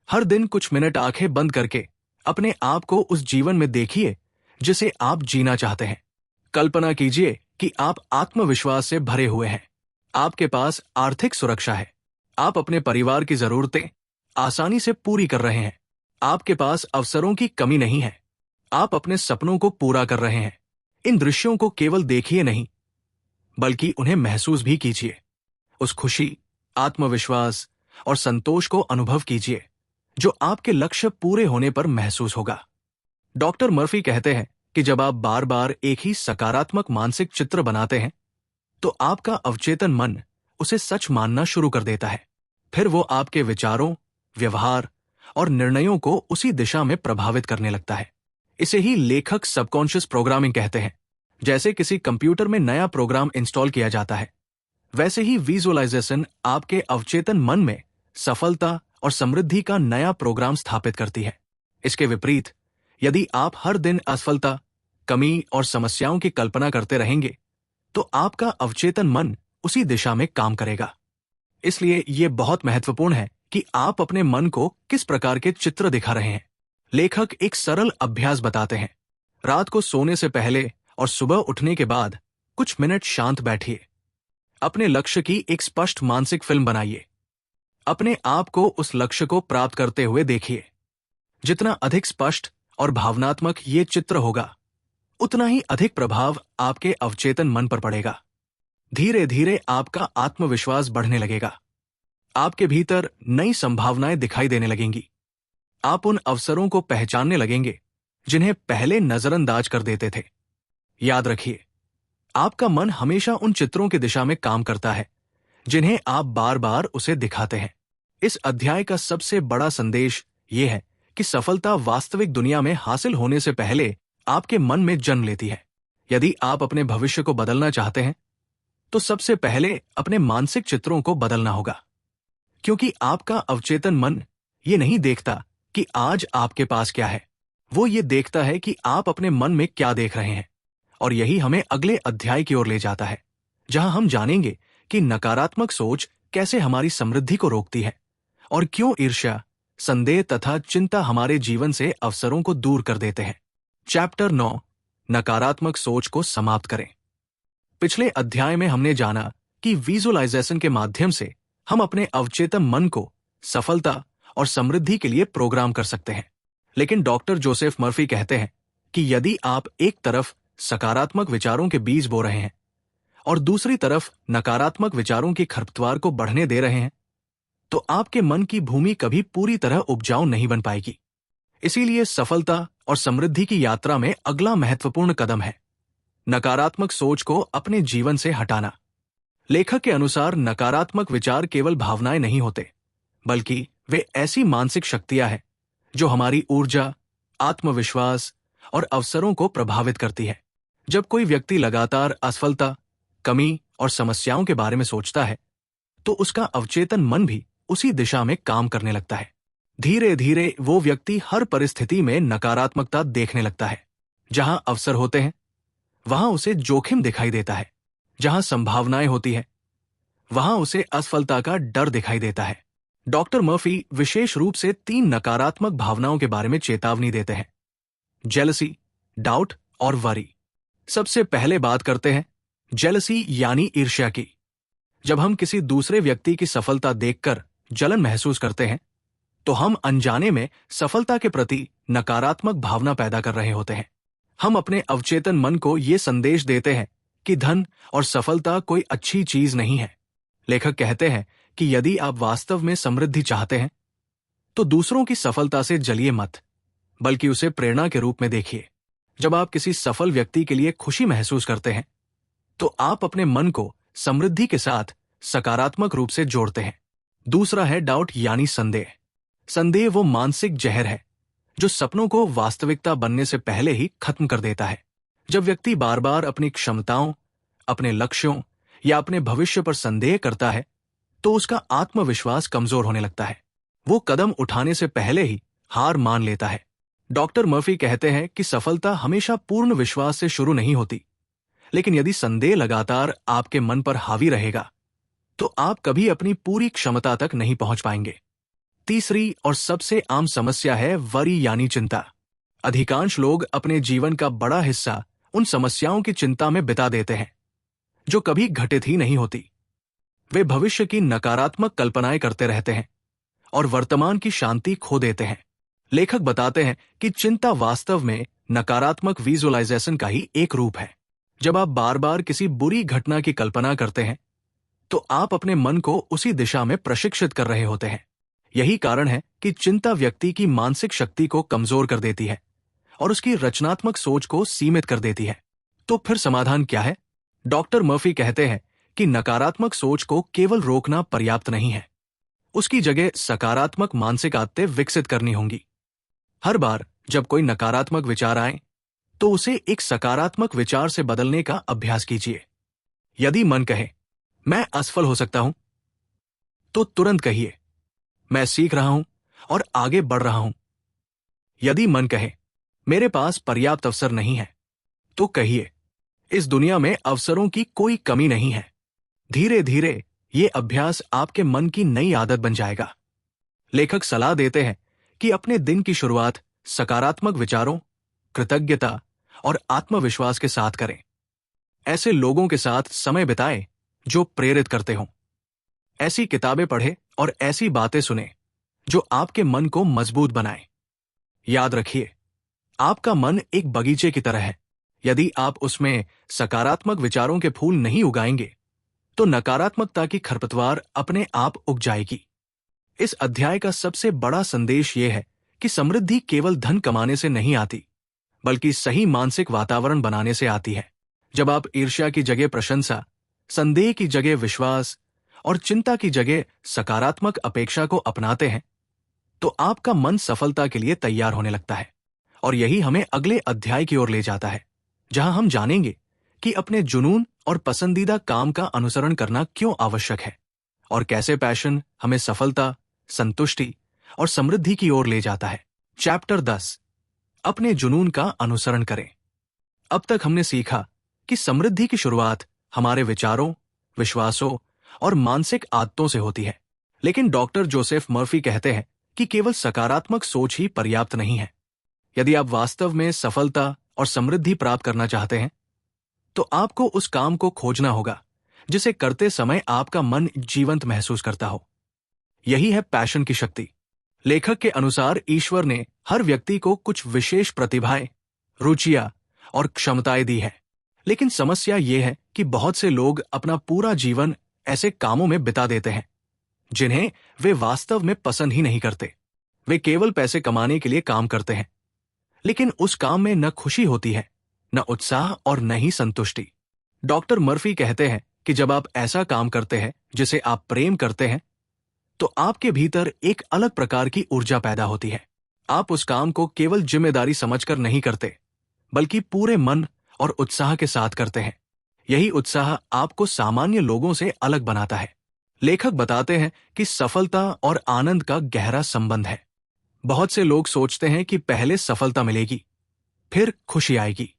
हर दिन कुछ मिनट आंखें बंद करके अपने आप को उस जीवन में देखिए जिसे आप जीना चाहते हैं। कल्पना कीजिए कि आप आत्मविश्वास से भरे हुए हैं। आपके पास आर्थिक सुरक्षा है। आप अपने परिवार की जरूरतें आसानी से पूरी कर रहे हैं। आपके पास अवसरों की कमी नहीं है। आप अपने सपनों को पूरा कर रहे हैं। इन दृश्यों को केवल देखिए नहीं, बल्कि उन्हें महसूस भी कीजिए। उस खुशी, आत्मविश्वास और संतोष को अनुभव कीजिए जो आपके लक्ष्य पूरे होने पर महसूस होगा। डॉक्टर मर्फी कहते हैं कि जब आप बार बार एक ही सकारात्मक मानसिक चित्र बनाते हैं तो आपका अवचेतन मन उसे सच मानना शुरू कर देता है। फिर वो आपके विचारों, व्यवहार और निर्णयों को उसी दिशा में प्रभावित करने लगता है। इसे ही लेखक सबकॉन्शियस प्रोग्रामिंग कहते हैं। जैसे किसी कंप्यूटर में नया प्रोग्राम इंस्टॉल किया जाता है, वैसे ही विजुअलाइजेशन आपके अवचेतन मन में सफलता और समृद्धि का नया प्रोग्राम स्थापित करती है। इसके विपरीत, यदि आप हर दिन असफलता, कमी और समस्याओं की कल्पना करते रहेंगे तो आपका अवचेतन मन उसी दिशा में काम करेगा। इसलिए यह बहुत महत्वपूर्ण है कि आप अपने मन को किस प्रकार के चित्र दिखा रहे हैं। लेखक एक सरल अभ्यास बताते हैं। रात को सोने से पहले और सुबह उठने के बाद कुछ मिनट शांत बैठिए। अपने लक्ष्य की एक स्पष्ट मानसिक फिल्म बनाइए। अपने आप को उस लक्ष्य को प्राप्त करते हुए देखिए। जितना अधिक स्पष्ट और भावनात्मक ये चित्र होगा, उतना ही अधिक प्रभाव आपके अवचेतन मन पर पड़ेगा। धीरे धीरे आपका आत्मविश्वास बढ़ने लगेगा। आपके भीतर नई संभावनाएं दिखाई देने लगेंगी। आप उन अवसरों को पहचानने लगेंगे जिन्हें पहले नजरअंदाज कर देते थे। याद रखिए, आपका मन हमेशा उन चित्रों की दिशा में काम करता है जिन्हें आप बार बार उसे दिखाते हैं। इस अध्याय का सबसे बड़ा संदेश ये है कि सफलता वास्तविक दुनिया में हासिल होने से पहले आपके मन में जन्म लेती है। यदि आप अपने भविष्य को बदलना चाहते हैं तो सबसे पहले अपने मानसिक चित्रों को बदलना होगा, क्योंकि आपका अवचेतन मन ये नहीं देखता कि आज आपके पास क्या है, वो ये देखता है कि आप अपने मन में क्या देख रहे हैं। और यही हमें अगले अध्याय की ओर ले जाता है, जहां हम जानेंगे कि नकारात्मक सोच कैसे हमारी समृद्धि को रोकती है और क्यों ईर्ष्या, संदेह तथा चिंता हमारे जीवन से अवसरों को दूर कर देते हैं। चैप्टर 9, नकारात्मक सोच को समाप्त करें। पिछले अध्याय में हमने जाना कि विजुअलाइजेशन के माध्यम से हम अपने अवचेतन मन को सफलता और समृद्धि के लिए प्रोग्राम कर सकते हैं। लेकिन डॉक्टर जोसेफ मर्फी कहते हैं कि यदि आप एक तरफ सकारात्मक विचारों के बीज बो रहे हैं और दूसरी तरफ नकारात्मक विचारों की खरपतवार को बढ़ने दे रहे हैं, तो आपके मन की भूमि कभी पूरी तरह उपजाऊ नहीं बन पाएगी। इसीलिए सफलता और समृद्धि की यात्रा में अगला महत्वपूर्ण कदम है नकारात्मक सोच को अपने जीवन से हटाना। लेखक के अनुसार नकारात्मक विचार केवल भावनाएं नहीं होते, बल्कि वे ऐसी मानसिक शक्तियां हैं जो हमारी ऊर्जा, आत्मविश्वास और अवसरों को प्रभावित करती है। जब कोई व्यक्ति लगातार असफलता, कमी और समस्याओं के बारे में सोचता है, तो उसका अवचेतन मन भी उसी दिशा में काम करने लगता है। धीरे धीरे वो व्यक्ति हर परिस्थिति में नकारात्मकता देखने लगता है। जहां अवसर होते हैं, वहां उसे जोखिम दिखाई देता है। जहां संभावनाएं होती है, वहां उसे असफलता का डर दिखाई देता है। डॉक्टर मर्फी विशेष रूप से 3 नकारात्मक भावनाओं के बारे में चेतावनी देते हैं: जेलसी, डाउट और वरी। सबसे पहले बात करते हैं जेलसी यानी ईर्ष्या की। जब हम किसी दूसरे व्यक्ति की सफलता देखकर जलन महसूस करते हैं, तो हम अनजाने में सफलता के प्रति नकारात्मक भावना पैदा कर रहे होते हैं। हम अपने अवचेतन मन को यह संदेश देते हैं कि धन और सफलता कोई अच्छी चीज नहीं है। लेखक कहते हैं कि यदि आप वास्तव में समृद्धि चाहते हैं, तो दूसरों की सफलता से जलिए मत, बल्कि उसे प्रेरणा के रूप में देखिए। जब आप किसी सफल व्यक्ति के लिए खुशी महसूस करते हैं, तो आप अपने मन को समृद्धि के साथ सकारात्मक रूप से जोड़ते हैं। दूसरा है डाउट यानी संदेह। संदेह वो मानसिक जहर है जो सपनों को वास्तविकता बनने से पहले ही खत्म कर देता है। जब व्यक्ति बार बार अपनी क्षमताओं, अपने लक्ष्यों या अपने भविष्य पर संदेह करता है, तो उसका आत्मविश्वास कमजोर होने लगता है। वो कदम उठाने से पहले ही हार मान लेता है। डॉक्टर मर्फी कहते हैं कि सफलता हमेशा पूर्ण विश्वास से शुरू नहीं होती, लेकिन यदि संदेह लगातार आपके मन पर हावी रहेगा, तो आप कभी अपनी पूरी क्षमता तक नहीं पहुंच पाएंगे। तीसरी और सबसे आम समस्या है वरी यानी चिंता। अधिकांश लोग अपने जीवन का बड़ा हिस्सा उन समस्याओं की चिंता में बिता देते हैं जो कभी घटित ही नहीं होती। वे भविष्य की नकारात्मक कल्पनाएं करते रहते हैं और वर्तमान की शांति खो देते हैं। लेखक बताते हैं कि चिंता वास्तव में नकारात्मक विजुअलाइजेशन का ही एक रूप है। जब आप बार बार किसी बुरी घटना की कल्पना करते हैं, तो आप अपने मन को उसी दिशा में प्रशिक्षित कर रहे होते हैं। यही कारण है कि चिंता व्यक्ति की मानसिक शक्ति को कमजोर कर देती है और उसकी रचनात्मक सोच को सीमित कर देती है। तो फिर समाधान क्या है? डॉक्टर मर्फी कहते हैं कि नकारात्मक सोच को केवल रोकना पर्याप्त नहीं है, उसकी जगह सकारात्मक मानसिक आदतें विकसित करनी होंगी। हर बार जब कोई नकारात्मक विचार आए, तो उसे एक सकारात्मक विचार से बदलने का अभ्यास कीजिए। यदि मन कहे मैं असफल हो सकता हूं, तो तुरंत कहिए मैं सीख रहा हूं और आगे बढ़ रहा हूं। यदि मन कहे मेरे पास पर्याप्त अवसर नहीं है, तो कहिए इस दुनिया में अवसरों की कोई कमी नहीं है। धीरे धीरे ये अभ्यास आपके मन की नई आदत बन जाएगा। लेखक सलाह देते हैं कि अपने दिन की शुरुआत सकारात्मक विचारों, कृतज्ञता और आत्मविश्वास के साथ करें। ऐसे लोगों के साथ समय बिताएं जो प्रेरित करते हों। ऐसी किताबें पढ़ें और ऐसी बातें सुनें जो आपके मन को मजबूत बनाएं। याद रखिए, आपका मन एक बगीचे की तरह है। यदि आप उसमें सकारात्मक विचारों के फूल नहीं उगाएंगे, तो नकारात्मकता की खरपतवार अपने आप उग जाएगी। इस अध्याय का सबसे बड़ा संदेश यह है कि समृद्धि केवल धन कमाने से नहीं आती, बल्कि सही मानसिक वातावरण बनाने से आती है। जब आप ईर्ष्या की जगह प्रशंसा, संदेह की जगह विश्वास और चिंता की जगह सकारात्मक अपेक्षा को अपनाते हैं, तो आपका मन सफलता के लिए तैयार होने लगता है। और यही हमें अगले अध्याय की ओर ले जाता है, जहां हम जानेंगे कि अपने जुनून और पसंदीदा काम का अनुसरण करना क्यों आवश्यक है और कैसे पैशन हमें सफलता, संतुष्टि और समृद्धि की ओर ले जाता है। चैप्टर 10, अपने जुनून का अनुसरण करें। अब तक हमने सीखा कि समृद्धि की शुरुआत हमारे विचारों, विश्वासों और मानसिक आदतों से होती है। लेकिन डॉक्टर जोसेफ मर्फी कहते हैं कि केवल सकारात्मक सोच ही पर्याप्त नहीं है। यदि आप वास्तव में सफलता और समृद्धि प्राप्त करना चाहते हैं, तो आपको उस काम को खोजना होगा जिसे करते समय आपका मन जीवंत महसूस करता हो। यही है पैशन की शक्ति। लेखक के अनुसार ईश्वर ने हर व्यक्ति को कुछ विशेष प्रतिभाएं, रुचियां और क्षमताएं दी है। लेकिन समस्या यह है कि बहुत से लोग अपना पूरा जीवन ऐसे कामों में बिता देते हैं जिन्हें वे वास्तव में पसंद ही नहीं करते। वे केवल पैसे कमाने के लिए काम करते हैं, लेकिन उस काम में न खुशी होती है, न उत्साह और न ही संतुष्टि। डॉक्टर मर्फी कहते हैं कि जब आप ऐसा काम करते हैं जिसे आप प्रेम करते हैं, तो आपके भीतर एक अलग प्रकार की ऊर्जा पैदा होती है। आप उस काम को केवल जिम्मेदारी समझकर नहीं करते, बल्कि पूरे मन और उत्साह के साथ करते हैं। यही उत्साह आपको सामान्य लोगों से अलग बनाता है। लेखक बताते हैं कि सफलता और आनंद का गहरा संबंध है। बहुत से लोग सोचते हैं कि पहले सफलता मिलेगी, फिर खुशी आएगी,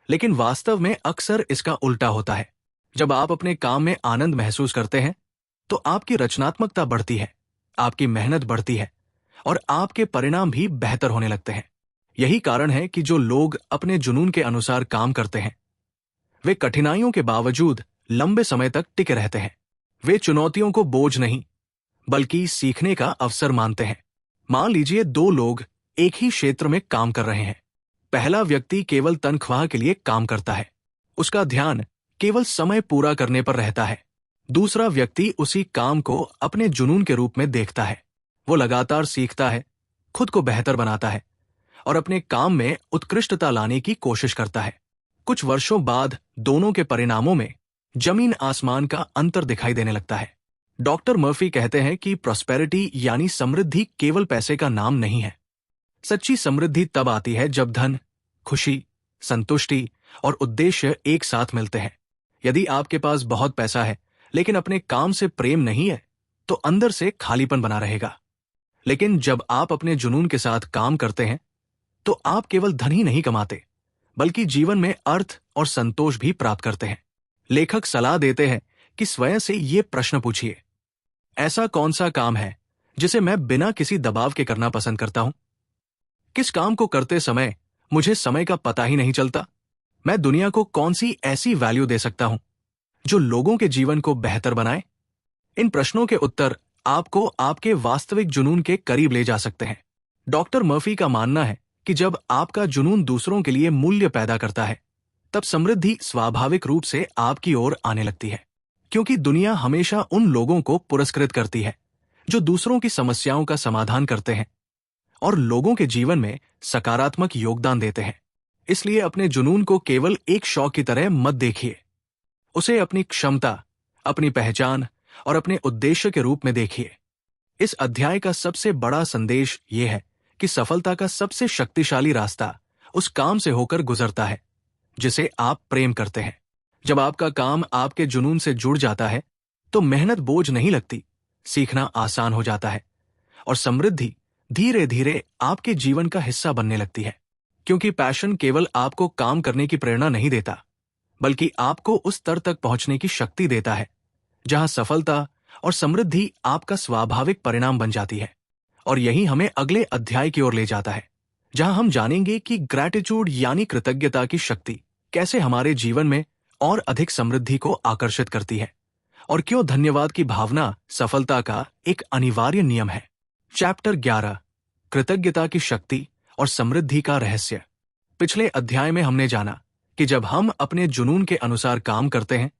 लेकिन वास्तव में अक्सर इसका उल्टा होता है। जब आप अपने काम में आनंद महसूस करते हैं, तो आपकी रचनात्मकता बढ़ती है, आपकी मेहनत बढ़ती है और आपके परिणाम भी बेहतर होने लगते हैं। यही कारण है कि जो लोग अपने जुनून के अनुसार काम करते हैं वे कठिनाइयों के बावजूद लंबे समय तक टिके रहते हैं। वे चुनौतियों को बोझ नहीं बल्कि सीखने का अवसर मानते हैं। मान लीजिए दो लोग एक ही क्षेत्र में काम कर रहे हैं। पहला व्यक्ति केवल तनख्वाह के लिए काम करता है, उसका ध्यान केवल समय पूरा करने पर रहता है। दूसरा व्यक्ति उसी काम को अपने जुनून के रूप में देखता है। वो लगातार सीखता है, खुद को बेहतर बनाता है और अपने काम में उत्कृष्टता लाने की कोशिश करता है। कुछ वर्षों बाद दोनों के परिणामों में जमीन आसमान का अंतर दिखाई देने लगता है। डॉक्टर मर्फी कहते हैं कि प्रॉस्पेरिटी यानी समृद्धि केवल पैसे का नाम नहीं है। सच्ची समृद्धि तब आती है जब धन, खुशी, संतुष्टि और उद्देश्य एक साथ मिलते हैं। यदि आपके पास बहुत पैसा है लेकिन अपने काम से प्रेम नहीं है तो अंदर से खालीपन बना रहेगा। लेकिन जब आप अपने जुनून के साथ काम करते हैं तो आप केवल धन ही नहीं कमाते बल्कि जीवन में अर्थ और संतोष भी प्राप्त करते हैं। लेखक सलाह देते हैं कि स्वयं से ये प्रश्न पूछिए, ऐसा कौन सा काम है जिसे मैं बिना किसी दबाव के करना पसंद करता हूं? किस काम को करते समय मुझे समय का पता ही नहीं चलता? मैं दुनिया को कौन सी ऐसी वैल्यू दे सकता हूं जो लोगों के जीवन को बेहतर बनाए? इन प्रश्नों के उत्तर आपको आपके वास्तविक जुनून के करीब ले जा सकते हैं। डॉक्टर मर्फी का मानना है कि जब आपका जुनून दूसरों के लिए मूल्य पैदा करता है तब समृद्धि स्वाभाविक रूप से आपकी ओर आने लगती है, क्योंकि दुनिया हमेशा उन लोगों को पुरस्कृत करती है जो दूसरों की समस्याओं का समाधान करते हैं और लोगों के जीवन में सकारात्मक योगदान देते हैं। इसलिए अपने जुनून को केवल एक शौक की तरह मत देखिए, उसे अपनी क्षमता, अपनी पहचान और अपने उद्देश्य के रूप में देखिए। इस अध्याय का सबसे बड़ा संदेश यह है कि सफलता का सबसे शक्तिशाली रास्ता उस काम से होकर गुजरता है जिसे आप प्रेम करते हैं। जब आपका काम आपके जुनून से जुड़ जाता है तो मेहनत बोझ नहीं लगती, सीखना आसान हो जाता है और समृद्धि धीरे धीरे आपके जीवन का हिस्सा बनने लगती है। क्योंकि पैशन केवल आपको काम करने की प्रेरणा नहीं देता बल्कि आपको उस स्तर तक पहुंचने की शक्ति देता है जहां सफलता और समृद्धि आपका स्वाभाविक परिणाम बन जाती है। और यही हमें अगले अध्याय की ओर ले जाता है जहां हम जानेंगे कि ग्रैटिट्यूड यानी कृतज्ञता की शक्ति कैसे हमारे जीवन में और अधिक समृद्धि को आकर्षित करती है और क्यों धन्यवाद की भावना सफलता का एक अनिवार्य नियम है। चैप्टर 11, कृतज्ञता की शक्ति और समृद्धि का रहस्य। पिछले अध्याय में हमने जाना कि जब हम अपने जुनून के अनुसार काम करते हैं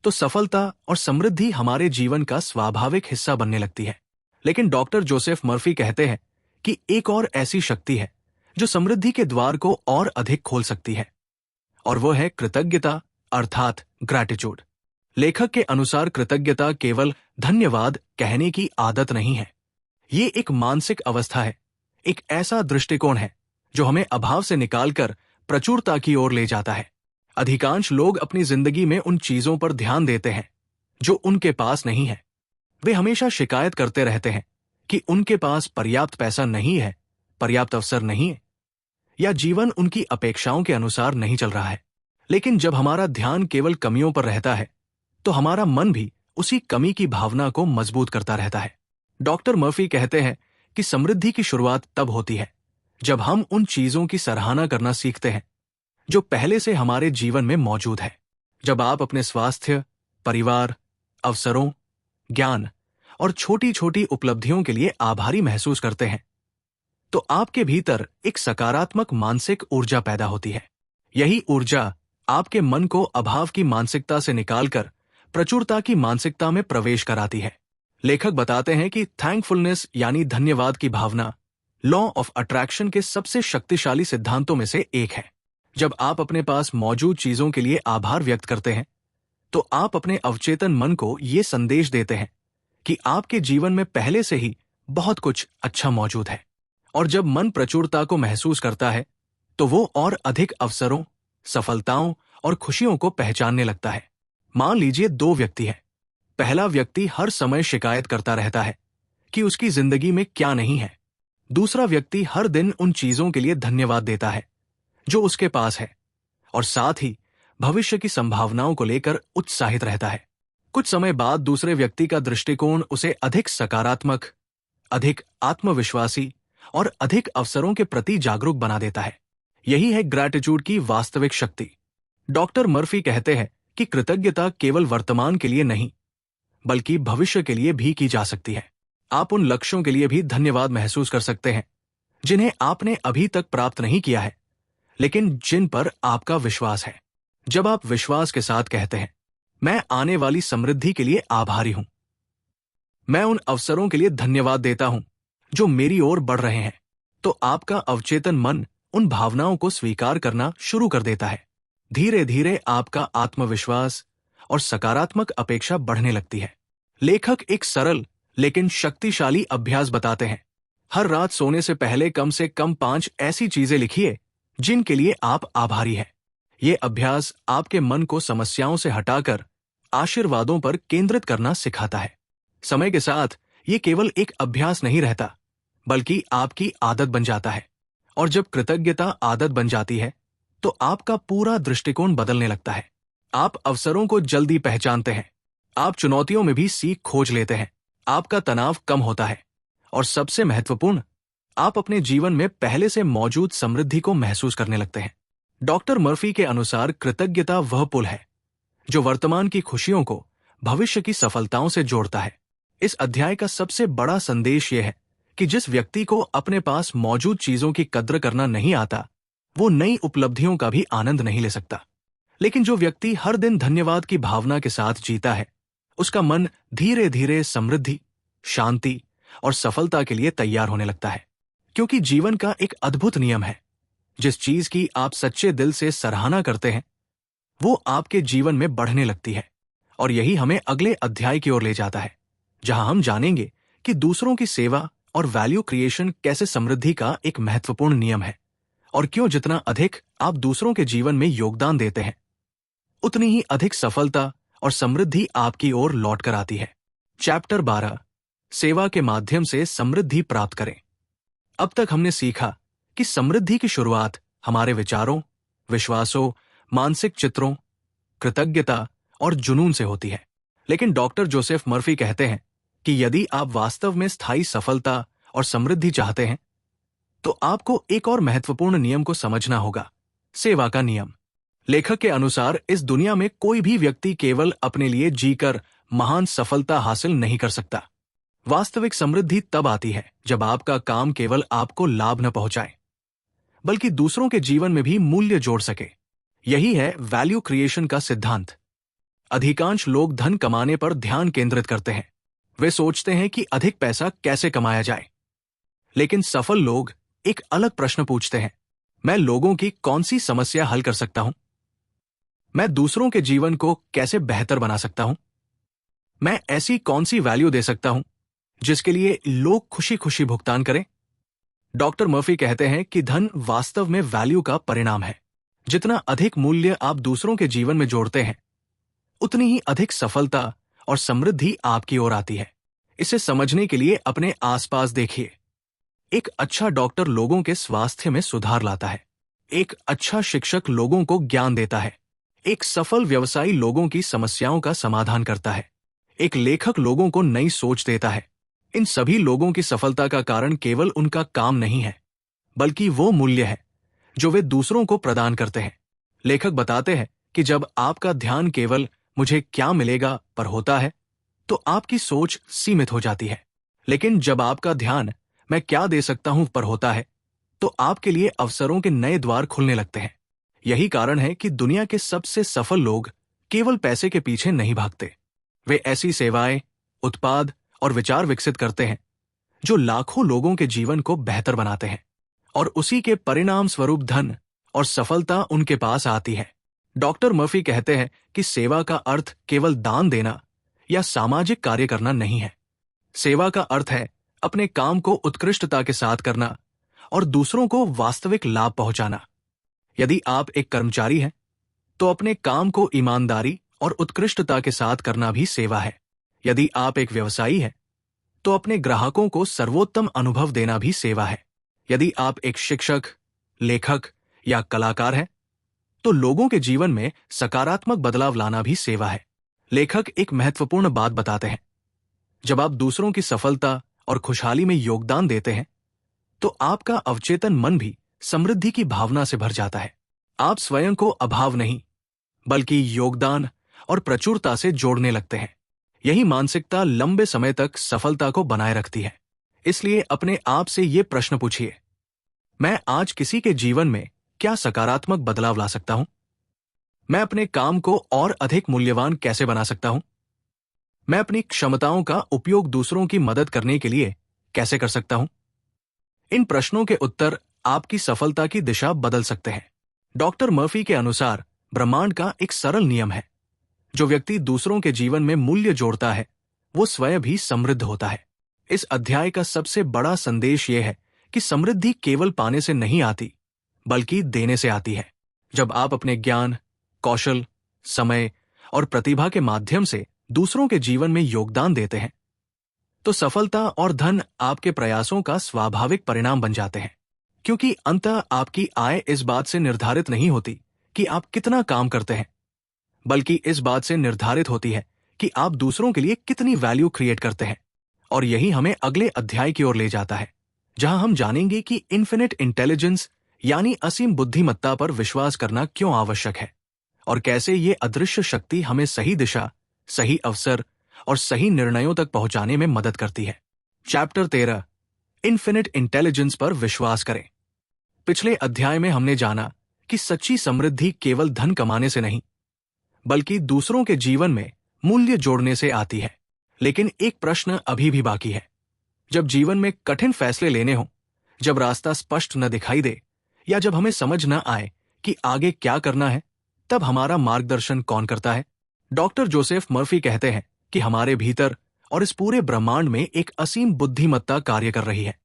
तो सफलता और समृद्धि हमारे जीवन का स्वाभाविक हिस्सा बनने लगती है। लेकिन डॉक्टर जोसेफ मर्फी कहते हैं कि एक और ऐसी शक्ति है जो समृद्धि के द्वार को और अधिक खोल सकती है और वो है कृतज्ञता अर्थात ग्रैटिट्यूड। लेखक के अनुसार कृतज्ञता केवल धन्यवाद कहने की आदत नहीं है, ये एक मानसिक अवस्था है, एक ऐसा दृष्टिकोण है जो हमें अभाव से निकालकर प्रचुरता की ओर ले जाता है। अधिकांश लोग अपनी जिंदगी में उन चीजों पर ध्यान देते हैं जो उनके पास नहीं है। वे हमेशा शिकायत करते रहते हैं कि उनके पास पर्याप्त पैसा नहीं है, पर्याप्त अवसर नहीं है या जीवन उनकी अपेक्षाओं के अनुसार नहीं चल रहा है। लेकिन जब हमारा ध्यान केवल कमियों पर रहता है तो हमारा मन भी उसी कमी की भावना को मजबूत करता रहता है। डॉक्टर मर्फी कहते हैं कि समृद्धि की शुरुआत तब होती है जब हम उन चीजों की सराहना करना सीखते हैं जो पहले से हमारे जीवन में मौजूद है। जब आप अपने स्वास्थ्य, परिवार, अवसरों, ज्ञान और छोटी छोटी उपलब्धियों के लिए आभारी महसूस करते हैं तो आपके भीतर एक सकारात्मक मानसिक ऊर्जा पैदा होती है। यही ऊर्जा आपके मन को अभाव की मानसिकता से निकालकर प्रचुरता की मानसिकता में प्रवेश कराती है। लेखक बताते हैं कि थैंकफुलनेस यानी धन्यवाद की भावना लॉ ऑफ अट्रैक्शन के सबसे शक्तिशाली सिद्धांतों में से एक है। जब आप अपने पास मौजूद चीजों के लिए आभार व्यक्त करते हैं तो आप अपने अवचेतन मन को ये संदेश देते हैं कि आपके जीवन में पहले से ही बहुत कुछ अच्छा मौजूद है। और जब मन प्रचुरता को महसूस करता है तो वो और अधिक अवसरों, सफलताओं और खुशियों को पहचानने लगता है। मान लीजिए दो व्यक्ति हैं। पहला व्यक्ति हर समय शिकायत करता रहता है कि उसकी जिंदगी में क्या नहीं है। दूसरा व्यक्ति हर दिन उन चीजों के लिए धन्यवाद देता है जो उसके पास है और साथ ही भविष्य की संभावनाओं को लेकर उत्साहित रहता है। कुछ समय बाद दूसरे व्यक्ति का दृष्टिकोण उसे अधिक सकारात्मक अधिक आत्मविश्वासी और अधिक अवसरों के प्रति जागरूक बना देता है। यही है ग्रैटिट्यूड की वास्तविक शक्ति। डॉक्टर मर्फी कहते हैं कि कृतज्ञता केवल वर्तमान के लिए नहीं, बल्कि भविष्य के लिए भी की जा सकती है। आप उन लक्ष्यों के लिए भी धन्यवाद महसूस कर सकते हैं जिन्हें आपने अभी तक प्राप्त नहीं किया है, लेकिन जिन पर आपका विश्वास है। जब आप विश्वास के साथ कहते हैं, मैं आने वाली समृद्धि के लिए आभारी हूं, मैं उन अवसरों के लिए धन्यवाद देता हूं जो मेरी ओर बढ़ रहे हैं, तो आपका अवचेतन मन उन भावनाओं को स्वीकार करना शुरू कर देता है। धीरे धीरे आपका आत्मविश्वास और सकारात्मक अपेक्षा बढ़ने लगती है। लेखक एक सरल लेकिन शक्तिशाली अभ्यास बताते हैं। हर रात सोने से कम 5 ऐसी चीजें लिखिए जिनके लिए आप आभारी हैं। ये अभ्यास आपके मन को समस्याओं से हटाकर आशीर्वादों पर केंद्रित करना सिखाता है। समय के साथ ये केवल एक अभ्यास नहीं रहता, बल्कि आपकी आदत बन जाता है। और जब कृतज्ञता आदत बन जाती है, तो आपका पूरा दृष्टिकोण बदलने लगता है। आप अवसरों को जल्दी पहचानते हैं, आप चुनौतियों में भी सीख खोज लेते हैं, आपका तनाव कम होता है, और सबसे महत्वपूर्ण, आप अपने जीवन में पहले से मौजूद समृद्धि को महसूस करने लगते हैं। डॉक्टर मर्फी के अनुसार कृतज्ञता वह पुल है जो वर्तमान की खुशियों को भविष्य की सफलताओं से जोड़ता है। इस अध्याय का सबसे बड़ा संदेश यह है कि जिस व्यक्ति को अपने पास मौजूद चीजों की कद्र करना नहीं आता, वो नई उपलब्धियों का भी आनंद नहीं ले सकता। लेकिन जो व्यक्ति हर दिन धन्यवाद की भावना के साथ जीता है, उसका मन धीरे धीरे समृद्धि, शांति और सफलता के लिए तैयार होने लगता है। क्योंकि जीवन का एक अद्भुत नियम है, जिस चीज की आप सच्चे दिल से सराहना करते हैं, वो आपके जीवन में बढ़ने लगती है। और यही हमें अगले अध्याय की ओर ले जाता है, जहां हम जानेंगे कि दूसरों की सेवा और वैल्यू क्रिएशन कैसे समृद्धि का एक महत्वपूर्ण नियम है, और क्यों जितना अधिक आप दूसरों के जीवन में योगदान देते हैं, उतनी ही अधिक सफलता और समृद्धि आपकी ओर लौट कर आती है। चैप्टर 12, सेवा के माध्यम से समृद्धि प्राप्त करें। अब तक हमने सीखा कि समृद्धि की शुरुआत हमारे विचारों, विश्वासों, मानसिक चित्रों, कृतज्ञता और जुनून से होती है। लेकिन डॉक्टर जोसेफ मर्फी कहते हैं कि यदि आप वास्तव में स्थायी सफलता और समृद्धि चाहते हैं, तो आपको एक और महत्वपूर्ण नियम को समझना होगा, सेवा का नियम। लेखक के अनुसार इस दुनिया में कोई भी व्यक्ति केवल अपने लिए जीकर महान सफलता हासिल नहीं कर सकता। वास्तविक समृद्धि तब आती है जब आपका काम केवल आपको लाभ न पहुंचाए, बल्कि दूसरों के जीवन में भी मूल्य जोड़ सके। यही है वैल्यू क्रिएशन का सिद्धांत। अधिकांश लोग धन कमाने पर ध्यान केंद्रित करते हैं। वे सोचते हैं कि अधिक पैसा कैसे कमाया जाए। लेकिन सफल लोग एक अलग प्रश्न पूछते हैं, मैं लोगों की कौन सी समस्या हल कर सकता हूं? मैं दूसरों के जीवन को कैसे बेहतर बना सकता हूं? मैं ऐसी कौन सी वैल्यू दे सकता हूं जिसके लिए लोग खुशी खुशी भुगतान करें? डॉक्टर मर्फी कहते हैं कि धन वास्तव में वैल्यू का परिणाम है। जितना अधिक मूल्य आप दूसरों के जीवन में जोड़ते हैं, उतनी ही अधिक सफलता और समृद्धि आपकी ओर आती है। इसे समझने के लिए अपने आसपास देखिए। एक अच्छा डॉक्टर लोगों के स्वास्थ्य में सुधार लाता है। एक अच्छा शिक्षक लोगों को ज्ञान देता है। एक सफल व्यवसायी लोगों की समस्याओं का समाधान करता है। एक लेखक लोगों को नई सोच देता है। इन सभी लोगों की सफलता का कारण केवल उनका काम नहीं है, बल्कि वो मूल्य है जो वे दूसरों को प्रदान करते हैं। लेखक बताते हैं कि जब आपका ध्यान केवल मुझे क्या मिलेगा पर होता है, तो आपकी सोच सीमित हो जाती है। लेकिन जब आपका ध्यान मैं क्या दे सकता हूं पर होता है, तो आपके लिए अवसरों के नए द्वार खुलने लगते हैं। यही कारण है कि दुनिया के सबसे सफल लोग केवल पैसे के पीछे नहीं भागते। वे ऐसी सेवाएं, उत्पाद और विचार विकसित करते हैं जो लाखों लोगों के जीवन को बेहतर बनाते हैं, और उसी के परिणाम स्वरूप धन और सफलता उनके पास आती है। डॉक्टर मर्फी कहते हैं कि सेवा का अर्थ केवल दान देना या सामाजिक कार्य करना नहीं है। सेवा का अर्थ है अपने काम को उत्कृष्टता के साथ करना और दूसरों को वास्तविक लाभ पहुंचाना। यदि आप एक कर्मचारी हैं, तो अपने काम को ईमानदारी और उत्कृष्टता के साथ करना भी सेवा है। यदि आप एक व्यवसायी हैं, तो अपने ग्राहकों को सर्वोत्तम अनुभव देना भी सेवा है। यदि आप एक शिक्षक, लेखक या कलाकार हैं, तो लोगों के जीवन में सकारात्मक बदलाव लाना भी सेवा है। लेखक एक महत्वपूर्ण बात बताते हैं, जब आप दूसरों की सफलता और खुशहाली में योगदान देते हैं, तो आपका अवचेतन मन भी समृद्धि की भावना से भर जाता है। आप स्वयं को अभाव नहीं, बल्कि योगदान और प्रचुरता से जोड़ने लगते हैं। यही मानसिकता लंबे समय तक सफलता को बनाए रखती है। इसलिए अपने आप से ये प्रश्न पूछिए, मैं आज किसी के जीवन में क्या सकारात्मक बदलाव ला सकता हूं? मैं अपने काम को और अधिक मूल्यवान कैसे बना सकता हूं? मैं अपनी क्षमताओं का उपयोग दूसरों की मदद करने के लिए कैसे कर सकता हूं? इन प्रश्नों के उत्तर आपकी सफलता की दिशा बदल सकते हैं। डॉक्टर मर्फी के अनुसार ब्रह्मांड का एक सरल नियम है, जो व्यक्ति दूसरों के जीवन में मूल्य जोड़ता है, वो स्वयं भी समृद्ध होता है। इस अध्याय का सबसे बड़ा संदेश यह है कि समृद्धि केवल पाने से नहीं आती, बल्कि देने से आती है। जब आप अपने ज्ञान, कौशल, समय और प्रतिभा के माध्यम से दूसरों के जीवन में योगदान देते हैं, तो सफलता और धन आपके प्रयासों का स्वाभाविक परिणाम बन जाते हैं। क्योंकि अंततः आपकी आय इस बात से निर्धारित नहीं होती कि आप कितना काम करते हैं, बल्कि इस बात से निर्धारित होती है कि आप दूसरों के लिए कितनी वैल्यू क्रिएट करते हैं। और यही हमें अगले अध्याय की ओर ले जाता है, जहां हम जानेंगे कि इन्फिनिट इंटेलिजेंस यानी असीम बुद्धिमत्ता पर विश्वास करना क्यों आवश्यक है, और कैसे ये अदृश्य शक्ति हमें सही दिशा, सही अवसर और सही निर्णयों तक पहुंचाने में मदद करती है। चैप्टर 13, इन्फिनिट इंटेलिजेंस पर विश्वास करें। पिछले अध्याय में हमने जाना कि सच्ची समृद्धि केवल धन कमाने से नहीं, बल्कि दूसरों के जीवन में मूल्य जोड़ने से आती है। लेकिन एक प्रश्न अभी भी बाकी है। जब जीवन में कठिन फैसले लेने हों, जब रास्ता स्पष्ट न दिखाई दे, या जब हमें समझ न आए कि आगे क्या करना है, तब हमारा मार्गदर्शन कौन करता है? डॉक्टर जोसेफ मर्फी कहते हैं कि हमारे भीतर और इस पूरे ब्रह्मांड में एक असीम बुद्धिमत्ता कार्य कर रही है,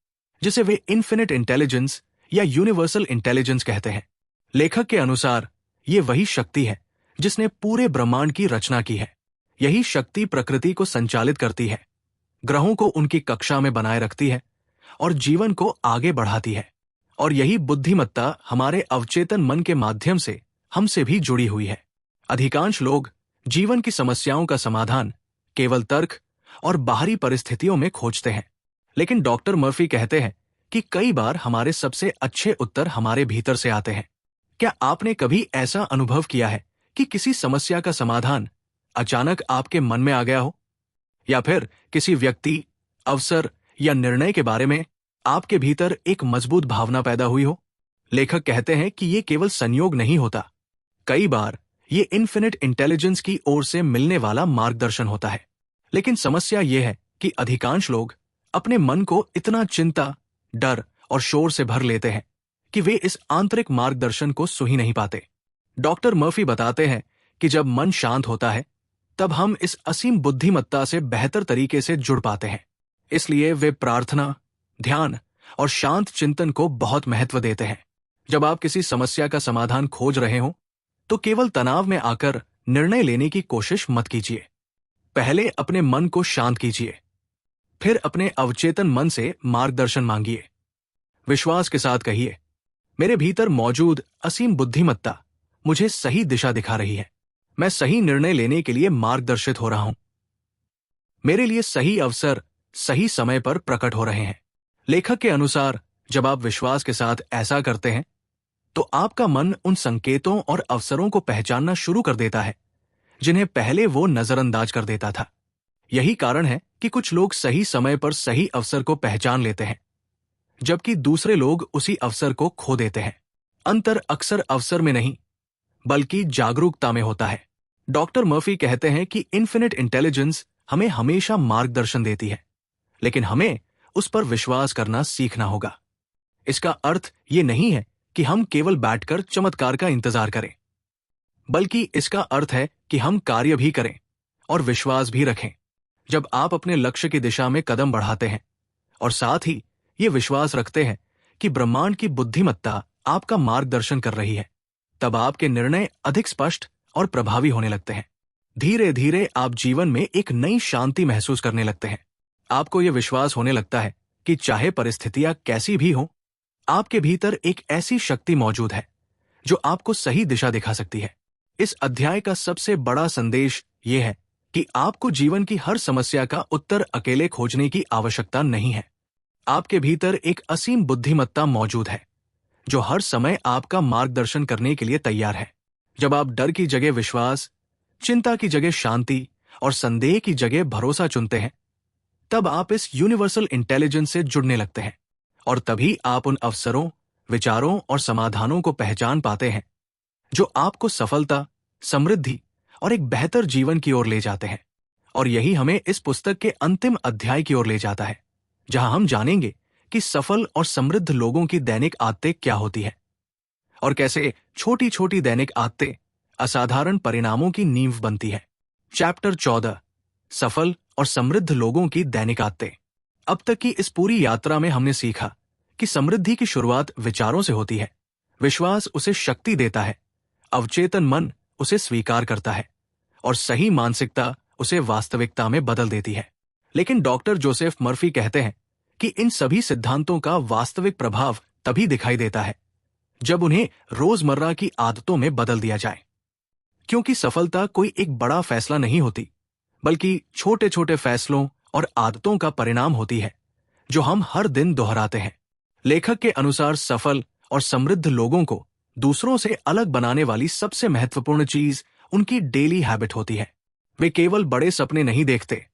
जिसे वे इन्फिनिट इंटेलिजेंस या यूनिवर्सल इंटेलिजेंस कहते हैं। लेखक के अनुसार ये वही शक्ति है जिसने पूरे ब्रह्मांड की रचना की है। यही शक्ति प्रकृति को संचालित करती है, ग्रहों को उनकी कक्षा में बनाए रखती है और जीवन को आगे बढ़ाती है। और यही बुद्धिमत्ता हमारे अवचेतन मन के माध्यम से हमसे भी जुड़ी हुई है। अधिकांश लोग जीवन की समस्याओं का समाधान केवल तर्क और बाहरी परिस्थितियों में खोजते हैं, लेकिन डॉक्टर मर्फी कहते हैं कि कई बार हमारे सबसे अच्छे उत्तर हमारे भीतर से आते हैं। क्या आपने कभी ऐसा अनुभव किया है कि किसी समस्या का समाधान अचानक आपके मन में आ गया हो, या फिर किसी व्यक्ति, अवसर या निर्णय के बारे में आपके भीतर एक मजबूत भावना पैदा हुई हो? लेखक कहते हैं कि ये केवल संयोग नहीं होता, कई बार ये इन्फिनिट इंटेलिजेंस की ओर से मिलने वाला मार्गदर्शन होता है। लेकिन समस्या ये है कि अधिकांश लोग अपने मन को इतना चिंता, डर और शोर से भर लेते हैं कि वे इस आंतरिक मार्गदर्शन को सूंघ नहीं पाते। डॉक्टर मर्फी बताते हैं कि जब मन शांत होता है, तब हम इस असीम बुद्धिमत्ता से बेहतर तरीके से जुड़ पाते हैं। इसलिए वे प्रार्थना, ध्यान और शांत चिंतन को बहुत महत्व देते हैं। जब आप किसी समस्या का समाधान खोज रहे हो, तो केवल तनाव में आकर निर्णय लेने की कोशिश मत कीजिए। पहले अपने मन को शांत कीजिए, फिर अपने अवचेतन मन से मार्गदर्शन मांगिए। विश्वास के साथ कहिए, मेरे भीतर मौजूद असीम बुद्धिमत्ता मुझे सही दिशा दिखा रही है। मैं सही निर्णय लेने के लिए मार्गदर्शित हो रहा हूं। मेरे लिए सही अवसर सही समय पर प्रकट हो रहे हैं। लेखक के अनुसार जब आप विश्वास के साथ ऐसा करते हैं, तो आपका मन उन संकेतों और अवसरों को पहचानना शुरू कर देता है जिन्हें पहले वो नजरअंदाज कर देता था। यही कारण है कि कुछ लोग सही समय पर सही अवसर को पहचान लेते हैं, जबकि दूसरे लोग उसी अवसर को खो देते हैं। अंतर अक्सर अवसर में नहीं, बल्कि जागरूकता में होता है। डॉक्टर मर्फी कहते हैं कि इन्फिनिट इंटेलिजेंस हमें हमेशा मार्गदर्शन देती है, लेकिन हमें उस पर विश्वास करना सीखना होगा। इसका अर्थ ये नहीं है कि हम केवल बैठकर चमत्कार का इंतजार करें, बल्कि इसका अर्थ है कि हम कार्य भी करें और विश्वास भी रखें। जब आप अपने लक्ष्य की दिशा में कदम बढ़ाते हैं और साथ ही ये विश्वास रखते हैं कि ब्रह्मांड की बुद्धिमत्ता आपका मार्गदर्शन कर रही है, तब आपके निर्णय अधिक स्पष्ट और प्रभावी होने लगते हैं। धीरे धीरे आप जीवन में एक नई शांति महसूस करने लगते हैं। आपको यह विश्वास होने लगता है कि चाहे परिस्थितियां कैसी भी हों, आपके भीतर एक ऐसी शक्ति मौजूद है जो आपको सही दिशा दिखा सकती है। इस अध्याय का सबसे बड़ा संदेश यह है कि आपको जीवन की हर समस्या का उत्तर अकेले खोजने की आवश्यकता नहीं है। आपके भीतर एक असीम बुद्धिमत्ता मौजूद है जो हर समय आपका मार्गदर्शन करने के लिए तैयार है। जब आप डर की जगह विश्वास, चिंता की जगह शांति और संदेह की जगह भरोसा चुनते हैं, तब आप इस यूनिवर्सल इंटेलिजेंस से जुड़ने लगते हैं और तभी आप उन अवसरों, विचारों और समाधानों को पहचान पाते हैं जो आपको सफलता, समृद्धि और एक बेहतर जीवन की ओर ले जाते हैं। और यही हमें इस पुस्तक के अंतिम अध्याय की ओर ले जाता है, जहां हम जानेंगे कि सफल और समृद्ध लोगों की दैनिक आदतें क्या होती है और कैसे छोटी छोटी दैनिक आदतें असाधारण परिणामों की नींव बनती है। चैप्टर 14, सफल और समृद्ध लोगों की दैनिक आदतें। अब तक की इस पूरी यात्रा में हमने सीखा कि समृद्धि की शुरुआत विचारों से होती है। विश्वास उसे शक्ति देता है, अवचेतन मन उसे स्वीकार करता है और सही मानसिकता उसे वास्तविकता में बदल देती है। लेकिन डॉक्टर जोसेफ मर्फी कहते हैं कि इन सभी सिद्धांतों का वास्तविक प्रभाव तभी दिखाई देता है जब उन्हें रोजमर्रा की आदतों में बदल दिया जाए। क्योंकि सफलता कोई एक बड़ा फैसला नहीं होती, बल्कि छोटे छोटे फैसलों और आदतों का परिणाम होती है जो हम हर दिन दोहराते हैं। लेखक के अनुसार सफल और समृद्ध लोगों को दूसरों से अलग बनाने वाली सबसे महत्वपूर्ण चीज उनकी डेली हैबिट होती है। वे केवल बड़े सपने नहीं देखते,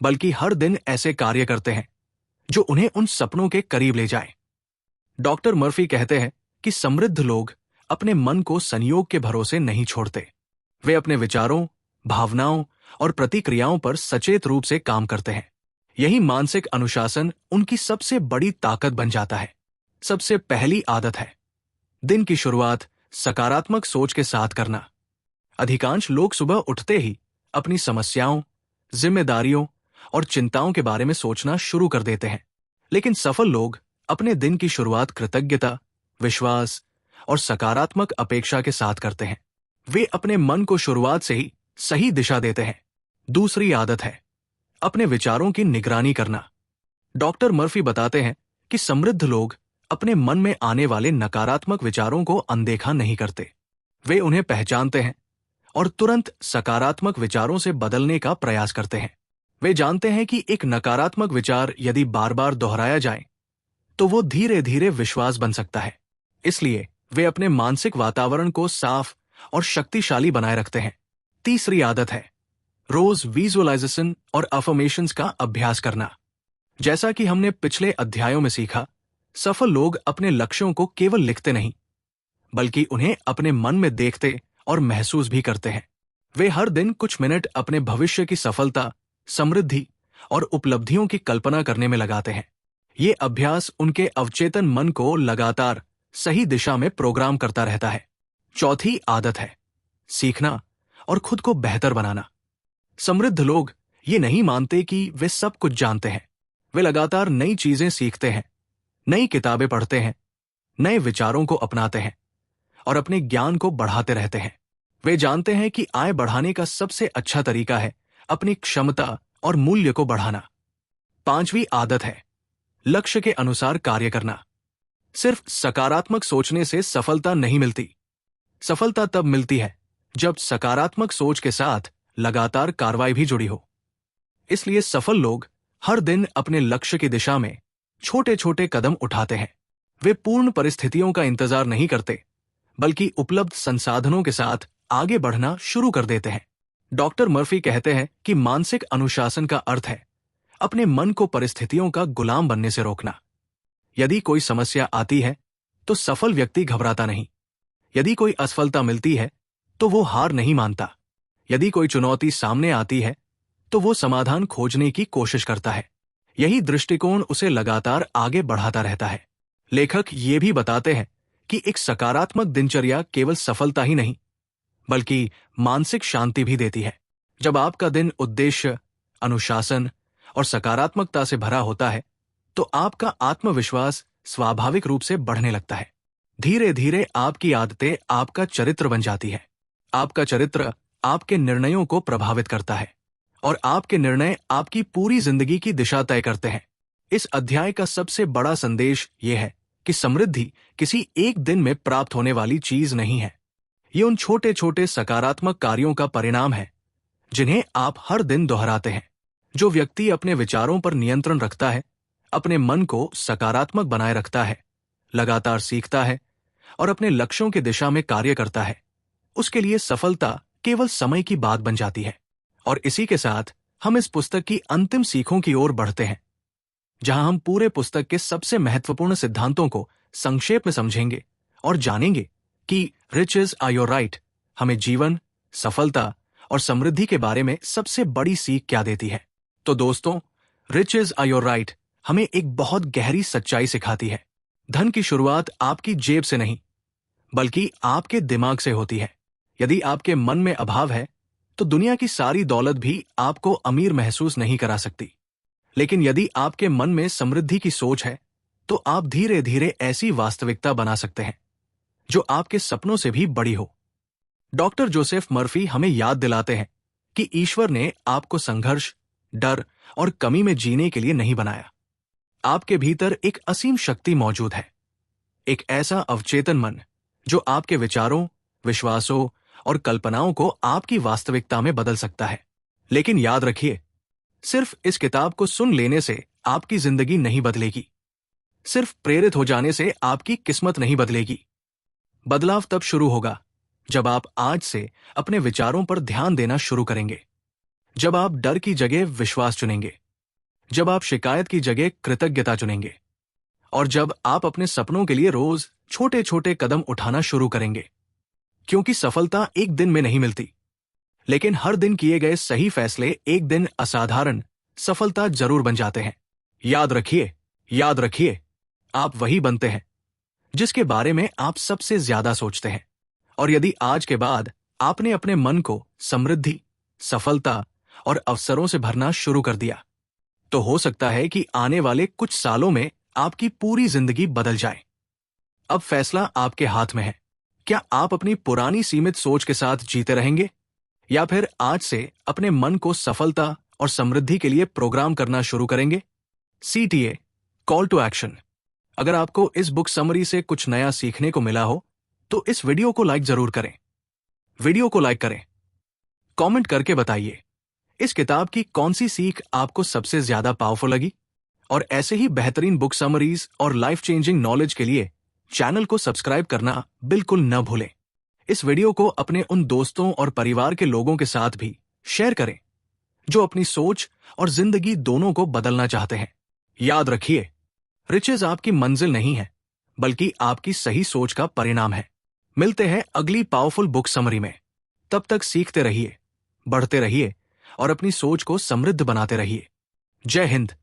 बल्कि हर दिन ऐसे कार्य करते हैं जो उन्हें उन सपनों के करीब ले जाए। डॉक्टर मर्फी कहते हैं कि समृद्ध लोग अपने मन को संयोग के भरोसे नहीं छोड़ते। वे अपने विचारों, भावनाओं और प्रतिक्रियाओं पर सचेत रूप से काम करते हैं। यही मानसिक अनुशासन उनकी सबसे बड़ी ताकत बन जाता है। सबसे पहली आदत है दिन की शुरुआत सकारात्मक सोच के साथ करना। अधिकांश लोग सुबह उठते ही अपनी समस्याओं, जिम्मेदारियों और चिंताओं के बारे में सोचना शुरू कर देते हैं। लेकिन सफल लोग अपने दिन की शुरुआत कृतज्ञता, विश्वास और सकारात्मक अपेक्षा के साथ करते हैं। वे अपने मन को शुरुआत से ही सही दिशा देते हैं। दूसरी आदत है अपने विचारों की निगरानी करना। डॉक्टर मर्फी बताते हैं कि समृद्ध लोग अपने मन में आने वाले नकारात्मक विचारों को अनदेखा नहीं करते। वे उन्हें पहचानते हैं और तुरंत सकारात्मक विचारों से बदलने का प्रयास करते हैं। वे जानते हैं कि एक नकारात्मक विचार यदि बार बार दोहराया जाए तो वो धीरे धीरे विश्वास बन सकता है। इसलिए वे अपने मानसिक वातावरण को साफ और शक्तिशाली बनाए रखते हैं। तीसरी आदत है रोज विजुअलाइजेशन और अफर्मेशंस का अभ्यास करना। जैसा कि हमने पिछले अध्यायों में सीखा, सफल लोग अपने लक्ष्यों को केवल लिखते नहीं, बल्कि उन्हें अपने मन में देखते और महसूस भी करते हैं। वे हर दिन कुछ मिनट अपने भविष्य की सफलता, समृद्धि और उपलब्धियों की कल्पना करने में लगाते हैं। ये अभ्यास उनके अवचेतन मन को लगातार सही दिशा में प्रोग्राम करता रहता है। चौथी आदत है सीखना और खुद को बेहतर बनाना। समृद्ध लोग ये नहीं मानते कि वे सब कुछ जानते हैं। वे लगातार नई चीजें सीखते हैं, नई किताबें पढ़ते हैं, नए विचारों को अपनाते हैं और अपने ज्ञान को बढ़ाते रहते हैं। वे जानते हैं कि आय बढ़ाने का सबसे अच्छा तरीका है अपनी क्षमता और मूल्य को बढ़ाना। पांचवी आदत है लक्ष्य के अनुसार कार्य करना। सिर्फ सकारात्मक सोचने से सफलता नहीं मिलती। सफलता तब मिलती है जब सकारात्मक सोच के साथ लगातार कार्रवाई भी जुड़ी हो। इसलिए सफल लोग हर दिन अपने लक्ष्य की दिशा में छोटे छोटे कदम उठाते हैं। वे पूर्ण परिस्थितियों का इंतजार नहीं करते, बल्कि उपलब्ध संसाधनों के साथ आगे बढ़ना शुरू कर देते हैं। डॉक्टर मर्फी कहते हैं कि मानसिक अनुशासन का अर्थ है अपने मन को परिस्थितियों का गुलाम बनने से रोकना। यदि कोई समस्या आती है तो सफल व्यक्ति घबराता नहीं। यदि कोई असफलता मिलती है तो वो हार नहीं मानता। यदि कोई चुनौती सामने आती है तो वो समाधान खोजने की कोशिश करता है। यही दृष्टिकोण उसे लगातार आगे बढ़ाता रहता है। लेखक ये भी बताते हैं कि एक सकारात्मक दिनचर्या केवल सफलता ही नहीं, बल्कि मानसिक शांति भी देती है। जब आपका दिन उद्देश्य, अनुशासन और सकारात्मकता से भरा होता है तो आपका आत्मविश्वास स्वाभाविक रूप से बढ़ने लगता है। धीरे धीरे आपकी आदतें आपका चरित्र बन जाती है। आपका चरित्र आपके निर्णयों को प्रभावित करता है और आपके निर्णय आपकी पूरी जिंदगी की दिशा तय करते हैं। इस अध्याय का सबसे बड़ा संदेश यह है कि समृद्धि किसी एक दिन में प्राप्त होने वाली चीज नहीं है। ये उन छोटे छोटे सकारात्मक कार्यों का परिणाम है जिन्हें आप हर दिन दोहराते हैं। जो व्यक्ति अपने विचारों पर नियंत्रण रखता है, अपने मन को सकारात्मक बनाए रखता है, लगातार सीखता है और अपने लक्ष्यों की दिशा में कार्य करता है, उसके लिए सफलता केवल समय की बात बन जाती है। और इसी के साथ हम इस पुस्तक की अंतिम सीखों की ओर बढ़ते हैं, जहां हम पूरे पुस्तक के सबसे महत्वपूर्ण सिद्धांतों को संक्षेप में समझेंगे और जानेंगे कि रिचेज आर योर राइट हमें जीवन, सफलता और समृद्धि के बारे में सबसे बड़ी सीख क्या देती है। तो दोस्तों, रिचेज आर योर राइट हमें एक बहुत गहरी सच्चाई सिखाती है। धन की शुरुआत आपकी जेब से नहीं, बल्कि आपके दिमाग से होती है। यदि आपके मन में अभाव है, तो दुनिया की सारी दौलत भी आपको अमीर महसूस नहीं करा सकती। लेकिन यदि आपके मन में समृद्धि की सोच है, तो आप धीरे धीरे ऐसी वास्तविकता बना सकते हैं जो आपके सपनों से भी बड़ी हो। डॉक्टर जोसेफ मर्फी हमें याद दिलाते हैं कि ईश्वर ने आपको संघर्ष, डर और कमी में जीने के लिए नहीं बनाया। आपके भीतर एक असीम शक्ति मौजूद है, एक ऐसा अवचेतन मन जो आपके विचारों, विश्वासों और कल्पनाओं को आपकी वास्तविकता में बदल सकता है। लेकिन याद रखिए, सिर्फ इस किताब को सुन लेने से आपकी जिंदगी नहीं बदलेगी। सिर्फ प्रेरित हो जाने से आपकी किस्मत नहीं बदलेगी। बदलाव तब शुरू होगा जब आप आज से अपने विचारों पर ध्यान देना शुरू करेंगे, जब आप डर की जगह विश्वास चुनेंगे, जब आप शिकायत की जगह कृतज्ञता चुनेंगे और जब आप अपने सपनों के लिए रोज छोटे छोटे कदम उठाना शुरू करेंगे। क्योंकि सफलता एक दिन में नहीं मिलती, लेकिन हर दिन किए गए सही फैसले एक दिन असाधारण सफलता जरूर बन जाते हैं। याद रखिए, आप वही बनते हैं जिसके बारे में आप सबसे ज्यादा सोचते हैं। और यदि आज के बाद आपने अपने मन को समृद्धि, सफलता और अवसरों से भरना शुरू कर दिया, तो हो सकता है कि आने वाले कुछ सालों में आपकी पूरी जिंदगी बदल जाए। अब फैसला आपके हाथ में है। क्या आप अपनी पुरानी सीमित सोच के साथ जीते रहेंगे, या फिर आज से अपने मन को सफलता और समृद्धि के लिए प्रोग्राम करना शुरू करेंगे? CTA call to action. अगर आपको इस बुक समरी से कुछ नया सीखने को मिला हो, तो इस वीडियो को लाइक जरूर करें। कमेंट करके बताइए इस किताब की कौन सी सीख आपको सबसे ज्यादा पावरफुल लगी। और ऐसे ही बेहतरीन बुक समरीज और लाइफ चेंजिंग नॉलेज के लिए चैनल को सब्सक्राइब करना बिल्कुल न भूलें। इस वीडियो को अपने उन दोस्तों और परिवार के लोगों के साथ भी शेयर करें जो अपनी सोच और जिंदगी दोनों को बदलना चाहते हैं। याद रखिए, रिचेज आपकी मंजिल नहीं है, बल्कि आपकी सही सोच का परिणाम है। मिलते हैं अगली पावरफुल बुक समरी में। तब तक सीखते रहिए, बढ़ते रहिए और अपनी सोच को समृद्ध बनाते रहिए। जय हिंद।